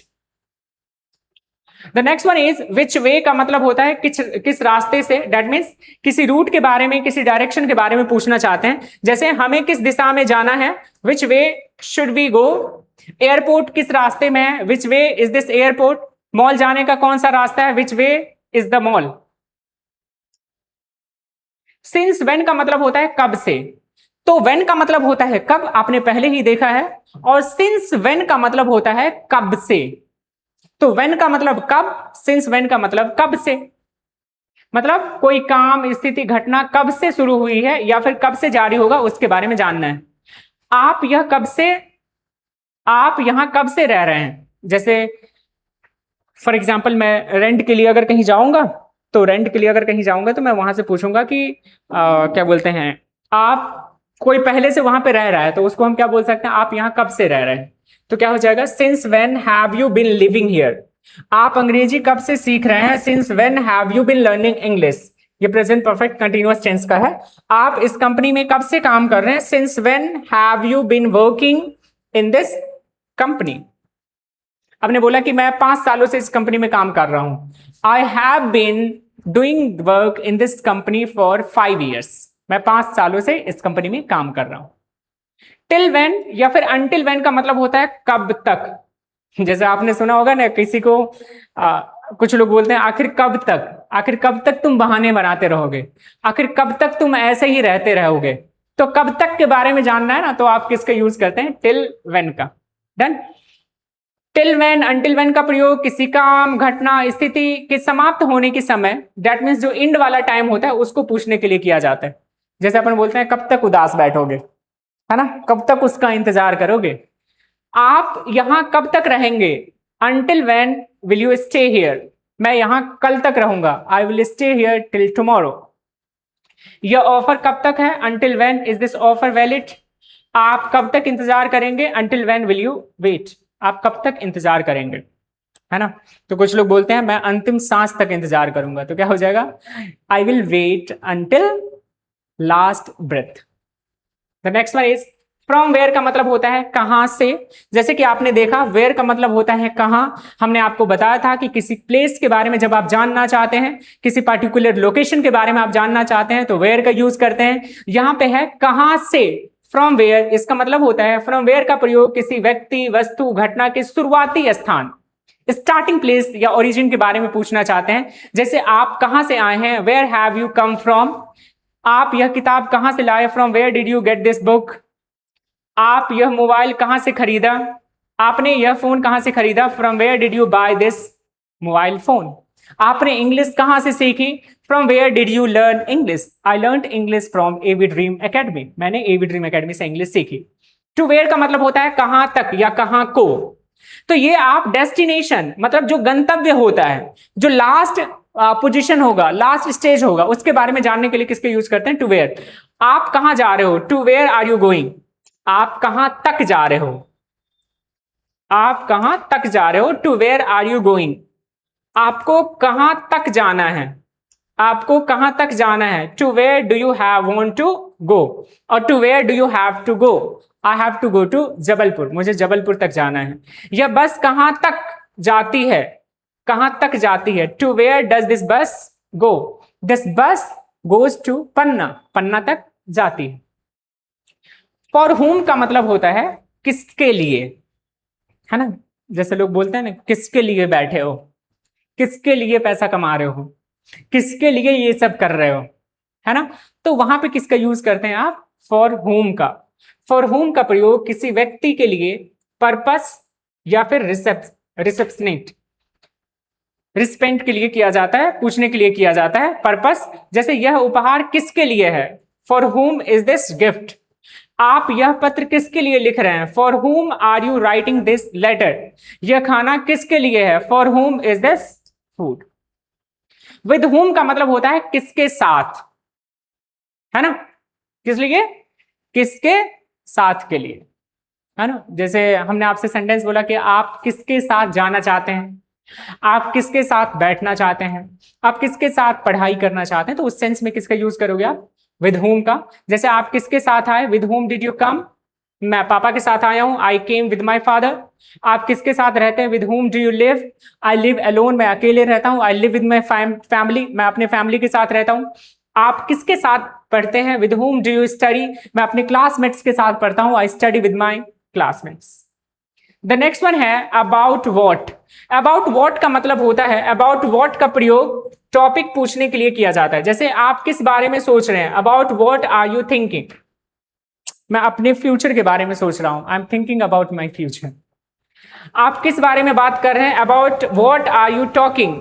The next one is which way का मतलब होता है किस रास्ते से, दैट मीन्स किसी रूट के बारे में, किसी डायरेक्शन के बारे में पूछना चाहते हैं। जैसे हमें किस दिशा में जाना है, which way should we go. Airport किस रास्ते में है, which way is this airport. Mall जाने का कौन सा रास्ता है, which way is the mall. Since when का मतलब होता है कब से, तो व्हेन का मतलब होता है कब, आपने पहले ही देखा है, और सिंस व्हेन का मतलब होता है कब से। तो व्हेन का मतलब कब, सिंस व्हेन का मतलब कब से, मतलब कोई काम, स्थिति, घटना कब से शुरू हुई है या फिर कब से जारी होगा उसके बारे में जानना है। आप यहां कब से रह रहे हैं। जैसे फॉर एग्जाम्पल मैं रेंट के लिए अगर कहीं जाऊंगा, तो मैं वहां से पूछूंगा कि क्या बोलते हैं, आप, कोई पहले से वहां पे रह रहा है तो उसको हम क्या बोल सकते हैं, आप यहां कब से रह रहे हैं। तो क्या हो जाएगा, since when have you been living here. आप अंग्रेजी कब से सीख रहे हैं, since when have you been learning English. ये प्रेजेंट परफेक्ट कंटिन्यूअस टेंस का है। आप इस कंपनी में कब से काम कर रहे हैं, since when have you been working in this company. आपने बोला कि मैं 5 सालों से इस कंपनी में काम कर रहा हूं। I have been doing work in this company for 5 years। मैं 5 सालों से इस कंपनी में काम कर रहा हूं। टिल व्हेन या फिर अनटिल व्हेन का मतलब होता है कब तक। जैसे आपने सुना होगा ना, किसी को कुछ लोग बोलते हैं आखिर कब तक तुम बहाने बनाते रहोगे, आखिर कब तक तुम ऐसे ही रहते रहोगे। तो कब तक के बारे में जानना है ना, तो आप किसका यूज करते हैं, टिल व्हेन का। Done. Till when, until when का प्रयोग किसी काम, घटना, स्थिति के समाप्त होने के समय, दैट मीन्स जो इंड वाला टाइम होता है उसको पूछने के लिए किया जाता है। जैसे अपन बोलते हैं कब तक उदास बैठोगे, है ना, कब तक उसका इंतजार करोगे। आप यहां कब तक रहेंगे, until when will you stay here. मैं यहां कल तक रहूंगा, I will stay here till tomorrow. यह ऑफर कब तक है, until when is this offer valid. आप कब तक इंतजार करेंगे, until when will you wait. आप कब तक इंतजार करेंगे, है ना। तो कुछ लोग बोलते हैं मैं अंतिम सांस तक इंतजार करूंगा, तो क्या हो जाएगा, I will wait until last breath. The next one is from where का मतलब होता है कहां से। जैसे कि आपने देखा वेयर का मतलब होता है कहां। हमने आपको बताया था कि किसी प्लेस के बारे में जब आप जानना चाहते हैं, किसी पर्टिकुलर लोकेशन के बारे में आप जानना चाहते हैं तो वेयर का यूज करते हैं। यहां पे है कहां से, फ्रॉम वेयर, इसका मतलब होता है फ्रॉम वेयर का प्रयोग किसी व्यक्ति, वस्तु, घटना के शुरुआती स्थान, स्टार्टिंग प्लेस या ओरिजिन के बारे में पूछना चाहते हैं। जैसे आप कहां से आए हैं, where have you come from. आप यह किताब कहां से लाए, from where did you get this book. आप यह मोबाइल कहां से खरीदा, आपने यह फोन कहां से खरीदा, from where did you buy this mobile phone. आपने इंग्लिश कहां से सीखी, from where did you learn English. I learn English from AV Dream Academy. मैंने एवी ड्रीम एकेडमी से इंग्लिश सीखी। टू वेयर का मतलब होता है कहां तक या कहां को। तो ये आप डेस्टिनेशन, मतलब जो गंतव्य होता है, जो लास्ट पोजीशन होगा, लास्ट स्टेज होगा, उसके बारे में जानने के लिए किसके यूज करते हैं, टू वेयर। आप कहां जा रहे हो, to where are you going. आप कहां तक जा रहे हो, आप कहां तक जा रहे हो, to where are you going. आपको कहां तक जाना है, आपको कहां तक जाना है, to where do you have want to go. और to where do you have to go, I have to go to Jabalpur, मुझे जबलपुर तक जाना है। यह बस कहां तक जाती है, कहां तक जाती है, टू वेयर डज दिस बस गो। दिस बस गोज टू पन्ना, पन्ना तक जाती है। फॉर हुम का मतलब होता है किसके लिए, है ना। जैसे लोग बोलते हैं ना, किसके लिए बैठे हो, किसके लिए पैसा कमा रहे हो, किसके लिए ये सब कर रहे हो, है ना। तो वहां पे किसका यूज करते हैं आप, फॉर होम का। फॉर होम का प्रयोग किसी व्यक्ति के लिए, पर्पस या फिर रिसेप्शनेट, रिस्पेंट के लिए किया जाता है, पूछने के लिए किया जाता है। पर्पस, जैसे यह उपहार किसके लिए है, for whom is this gift. आप यह पत्र किसके लिए लिख रहे हैं, for whom are you writing this letter. यह खाना किसके लिए है, for whom is this food. With whom का मतलब होता है किसके साथ, है ना, किस लिए, किसके साथ के लिए, है ना। जैसे हमने आपसे सेंटेंस बोला कि आप किसके साथ जाना चाहते हैं, आप किसके साथ बैठना चाहते हैं, आप किसके साथ पढ़ाई करना चाहते हैं, तो उस सेंस में किसका यूज करोगे आप, विद होम का। जैसे आप किसके साथ आए, with home did you come, मैं पापा के साथ आया हूं, आई केम विद माई फादर। आप किसके साथ रहते हैं, with whom do you live, I live alone, मैं अकेले रहता हूं, I live with my family, मैं अपने फैमिली के साथ रहता हूं। आप किसके साथ पढ़ते हैं, with whom do you study, मैं अपने क्लासमेट्स के साथ पढ़ता हूं, I study with my classmates. The next one है अबाउट वॉट। अबाउट वॉट का मतलब होता है, अबाउट वॉट का प्रयोग टॉपिक पूछने के लिए किया जाता है। जैसे आप किस बारे में सोच रहे हैं, about what are you thinking, मैं अपने फ्यूचर के बारे में सोच रहा हूं, I am thinking about my future. आप किस बारे में बात कर रहे हैं, about what are you talking,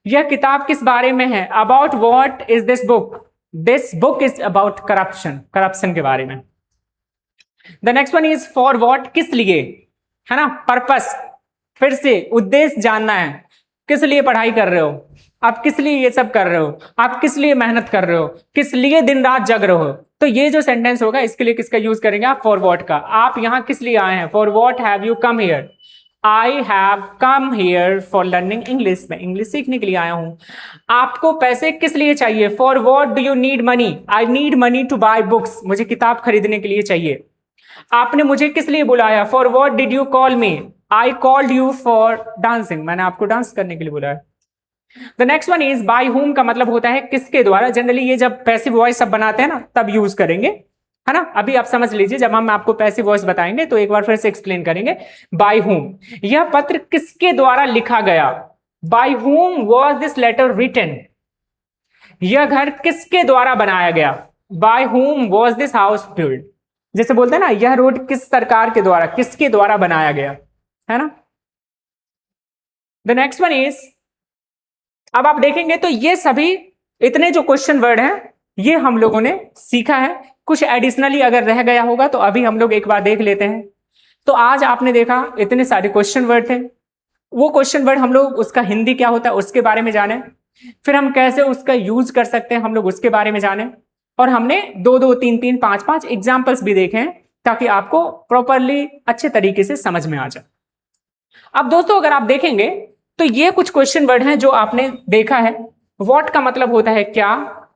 यह किताब किस बारे में है, about what is this book is about corruption, corruption के बारे में। The next one is for what, किस लिए, है ना, पर्पस, फिर से उद्देश्य जानना है, किस लिए पढ़ाई कर रहे हो आप, किस लिए ये सब कर रहे हो आप, किस लिए मेहनत कर रहे हो, किस लिए दिन रात जग रहे हो। तो ये जो सेंटेंस होगा इसके लिए किसका यूज करेंगे आप, फॉर वॉट का। आप यहाँ किस लिए आए हैं, for what have you come here, I have come here for learning English, मैं इंग्लिश सीखने के लिए आया हूं। आपको पैसे किस लिए चाहिए, for what do you need money, I need money to buy books, मुझे किताब खरीदने के लिए चाहिए। आपने मुझे किस लिए बुलाया, for what did you call me, I called you for dancing, मैंने आपको डांस करने के लिए बुलाया। The next one is by whom का मतलब होता है किसके द्वारा। जनरली ये जब पैसिव वॉइस सब बनाते हैं ना तब यूज करेंगे, है ना। अभी आप समझ लीजिए, जब हम आपको पैसिव वॉइस बताएंगे तो एक बार फिर से एक्सप्लेन करेंगे। बाय whom, यह पत्र किसके द्वारा लिखा गया, bye whom was this letter written, यह घर किसके द्वारा बनाया गया, bye whom was this house built। जैसे बोलते हैं ना, यह रोड किस सरकार के द्वारा, किसके द्वारा बनाया गया, है ना। द नेक्स्ट वन इज, अब आप देखेंगे तो ये सभी इतने जो क्वेश्चन वर्ड हैं ये हम लोगों ने सीखा है। कुछ एडिशनली अगर रह गया होगा तो अभी हम लोग एक बार देख लेते हैं। तो आज आपने देखा इतने सारे क्वेश्चन वर्ड थे, वो क्वेश्चन वर्ड हम लोग उसका हिंदी क्या होता है उसके बारे में जाने, फिर हम कैसे उसका यूज कर सकते हैं हम लोग उसके बारे में जाने, और हमने 2-2, 3-3, 5-5 एग्जाम्पल्स भी देखे हैं ताकि आपको प्रॉपरली अच्छे तरीके से समझ में आ जाए। अब दोस्तों अगर आप देखेंगे तो ये कुछ क्वेश्चन वर्ड हैं जो आपने देखा है। व्हाट का मतलब होता है क्या,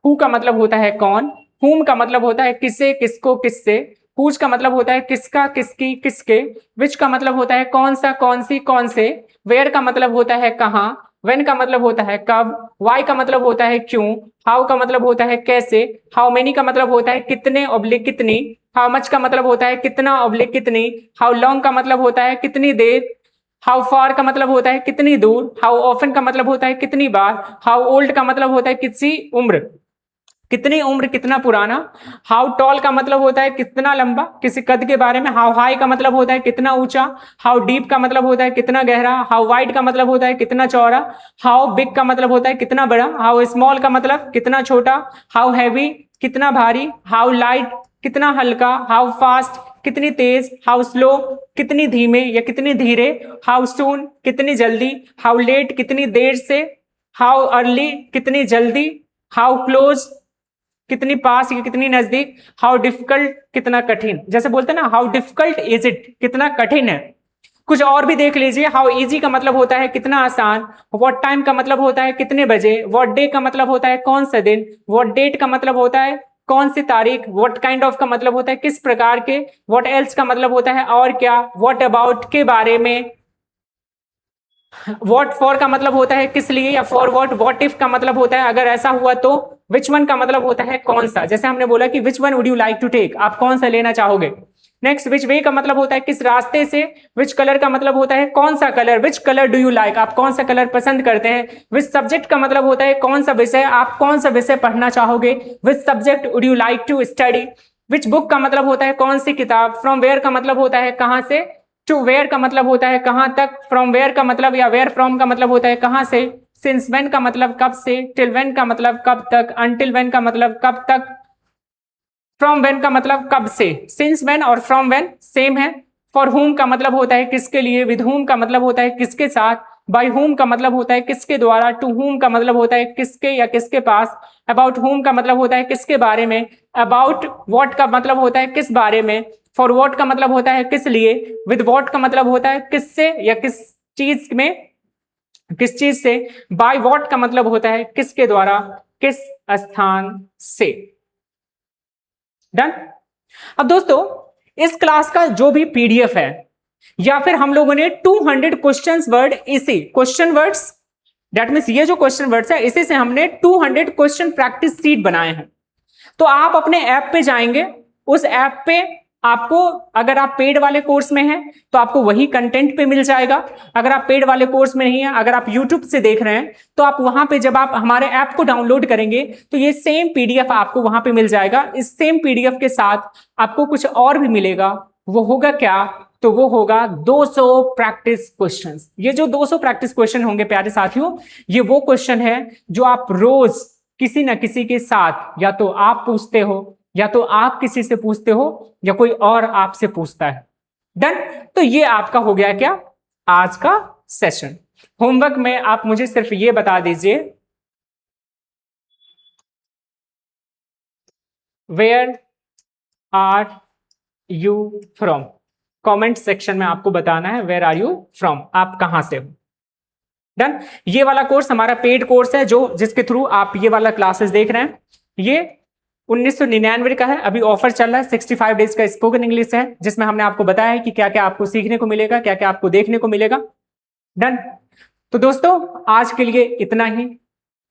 हु का मतलब होता है कौन, हुम का मतलब होता है किसे, किसको, किससे, हुज का मतलब होता है किसका, किसकी, किसके, विच का मतलब होता है कौन सा, कौन सी, कौन से, वेयर का मतलब होता है कहाँ, व्हेन का मतलब होता है कब, वाई का मतलब होता है क्यों, हाउ का मतलब होता है कैसे, हाउ मेनी का मतलब होता है कितने ऑब्लिक कितनी, हाउ मच का मतलब होता है कितना ऑब्लिक कितनी, हाउ लॉन्ग का मतलब होता है कितनी देर, हाउ फार का मतलब होता है कितनी दूर, हाउ ऑफन का मतलब होता है कितनी बार, हाउ ओल्ड का मतलब होता है किसी उम्र, कितनी उम्र, कितना पुराना, हाउ टॉल का मतलब होता है कितना लंबा, किसी कद के बारे में, हाउ हाई का मतलब होता है कितना ऊंचा, हाउ डीप का मतलब होता है कितना गहरा, हाउ वाइड का मतलब होता है कितना चौड़ा, हाउ बिग का मतलब होता है कितना बड़ा, हाउ स्मॉल का मतलब कितना छोटा, हाउ हैवी कितना भारी, हाउ लाइट कितना हल्का, हाउ फास्ट कितनी तेज, हाउ स्लो कितनी धीमे या कितनी धीरे, हाउ सून कितनी जल्दी, हाउ लेट कितनी देर से, हाउ अर्ली कितनी जल्दी, हाउ क्लोज कितनी पास या कितनी नजदीक, हाउ डिफिकल्ट कितना कठिन। जैसे बोलते हैं ना, हाउ डिफिकल्ट इज इट, कितना कठिन है। कुछ और भी देख लीजिए, हाउ इजी का मतलब होता है कितना आसान, व्हाट टाइम का मतलब होता है कितने बजे, व्हाट डे का मतलब होता है कौन सा दिन, व्हाट डेट का मतलब होता है कौन सी तारीख, व्हाट काइंड ऑफ का मतलब होता है किस प्रकार के, व्हाट एल्स का मतलब होता है और क्या, व्हाट अबाउट के बारे में, वॉट फॉर का मतलब होता है किस लिए या फॉर वॉट इफ का मतलब होता है अगर ऐसा हुआ तो, विच वन का मतलब होता है कौन सा, जैसे हमने बोला कि which one would you like to take, आप कौन सा लेना चाहोगे। नेक्स्ट, विच वे का मतलब होता है किस रास्ते से, विच कलर का मतलब होता है कौन सा colour, which colour do you like, आप कौन सा कलर पसंद करते हैं। विच सब्जेक्ट का मतलब होता है कौन सा विषय, आप कौन सा विषय पढ़ना चाहोगे, which subject would you like to study. Which book का मतलब होता है कौन सी किताब, फ्रॉम वेयर का मतलब होता है कहां से, टू वेयर का मतलब होता है कहां तक, फ्रॉम वेयर का मतलब या वेयर फ्रॉम का मतलब होता है कहां से, सिंस व्हेन का मतलब कब से, टिल व्हेन का मतलब कब तक, अनटिल व्हेन का मतलब कब तक, फ्रॉम व्हेन का मतलब कब से। सिंस व्हेन और फ्रॉम व्हेन सेम है। फॉर हुम का मतलब होता है किसके लिए, विद हुम का मतलब होता है किसके साथ, बाय हुम का मतलब होता है किसके द्वारा, टू हुम का मतलब होता है किसके या किसके पास, अबाउट हुम का मतलब होता है किसके बारे में, अबाउट व्हाट का मतलब होता है किस बारे में, फॉर व्हाट का मतलब होता है किस लिए, विद व्हाट का मतलब होता है किससे या किस चीज में, किस चीज से, बाय व्हाट का मतलब होता है किसके द्वारा, किस स्थान से। डन। अब दोस्तों, इस क्लास का जो भी पीडीएफ है, या फिर हम लोगों ने 200 क्वेश्चन वर्ड, इसी क्वेश्चन वर्ड्स, दैट मीन्स ये जो क्वेश्चन वर्ड्स है, इसी से हमने 200 क्वेश्चन प्रैक्टिस सीट बनाए हैं। तो आप अपने ऐप पे जाएंगे, उस ऐप पे आपको, अगर आप पेड वाले कोर्स में हैं तो आपको वही कंटेंट पे मिल जाएगा। अगर आप पेड वाले कोर्स में नहीं है, अगर आप यूट्यूब से देख रहे हैं, तो आप वहां पे जब आप हमारे ऐप को डाउनलोड करेंगे तो ये सेम पीडीएफ आपको वहां पे मिल जाएगा। इस सेम पीडीएफ के साथ आपको कुछ और भी मिलेगा। वो होगा क्या? तो वो होगा 200 प्रैक्टिस क्वेश्चंस। ये जो 200 प्रैक्टिस क्वेश्चन होंगे प्यारे साथियों, ये वो क्वेश्चन है जो आप रोज किसी ना किसी के साथ, या तो आप पूछते हो, या तो आप किसी से पूछते हो, या कोई और आपसे पूछता है। डन। तो ये आपका हो गया क्या, आज का सेशन। होमवर्क में आप मुझे सिर्फ ये बता दीजिए, where are you from. Comment section में आपको बताना है वेयर आर यू फ्रॉम, आप कहां से हो। डन। ये वाला कोर्स हमारा पेड कोर्स है, जो जिसके थ्रू आप ये वाला क्लासेस देख रहे हैं। ये 1999 का है, अभी ऑफर चल रहा है। 65 डेज का स्पोकन इंग्लिश है, जिसमें हमने आपको बताया है कि क्या क्या आपको सीखने को मिलेगा, क्या क्या आपको देखने को मिलेगा। डन। तो दोस्तों, आज के लिए इतना ही।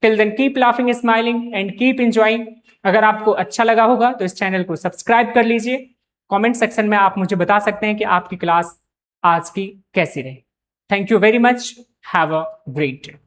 Till then keep laughing, smiling and keep enjoying. अगर आपको अच्छा लगा होगा तो इस चैनल को सब्सक्राइब कर लीजिए। कमेंट सेक्शन में आप मुझे बता सकते हैं कि आपकी क्लास आज की कैसी रही। Thank you very much. Have a great day.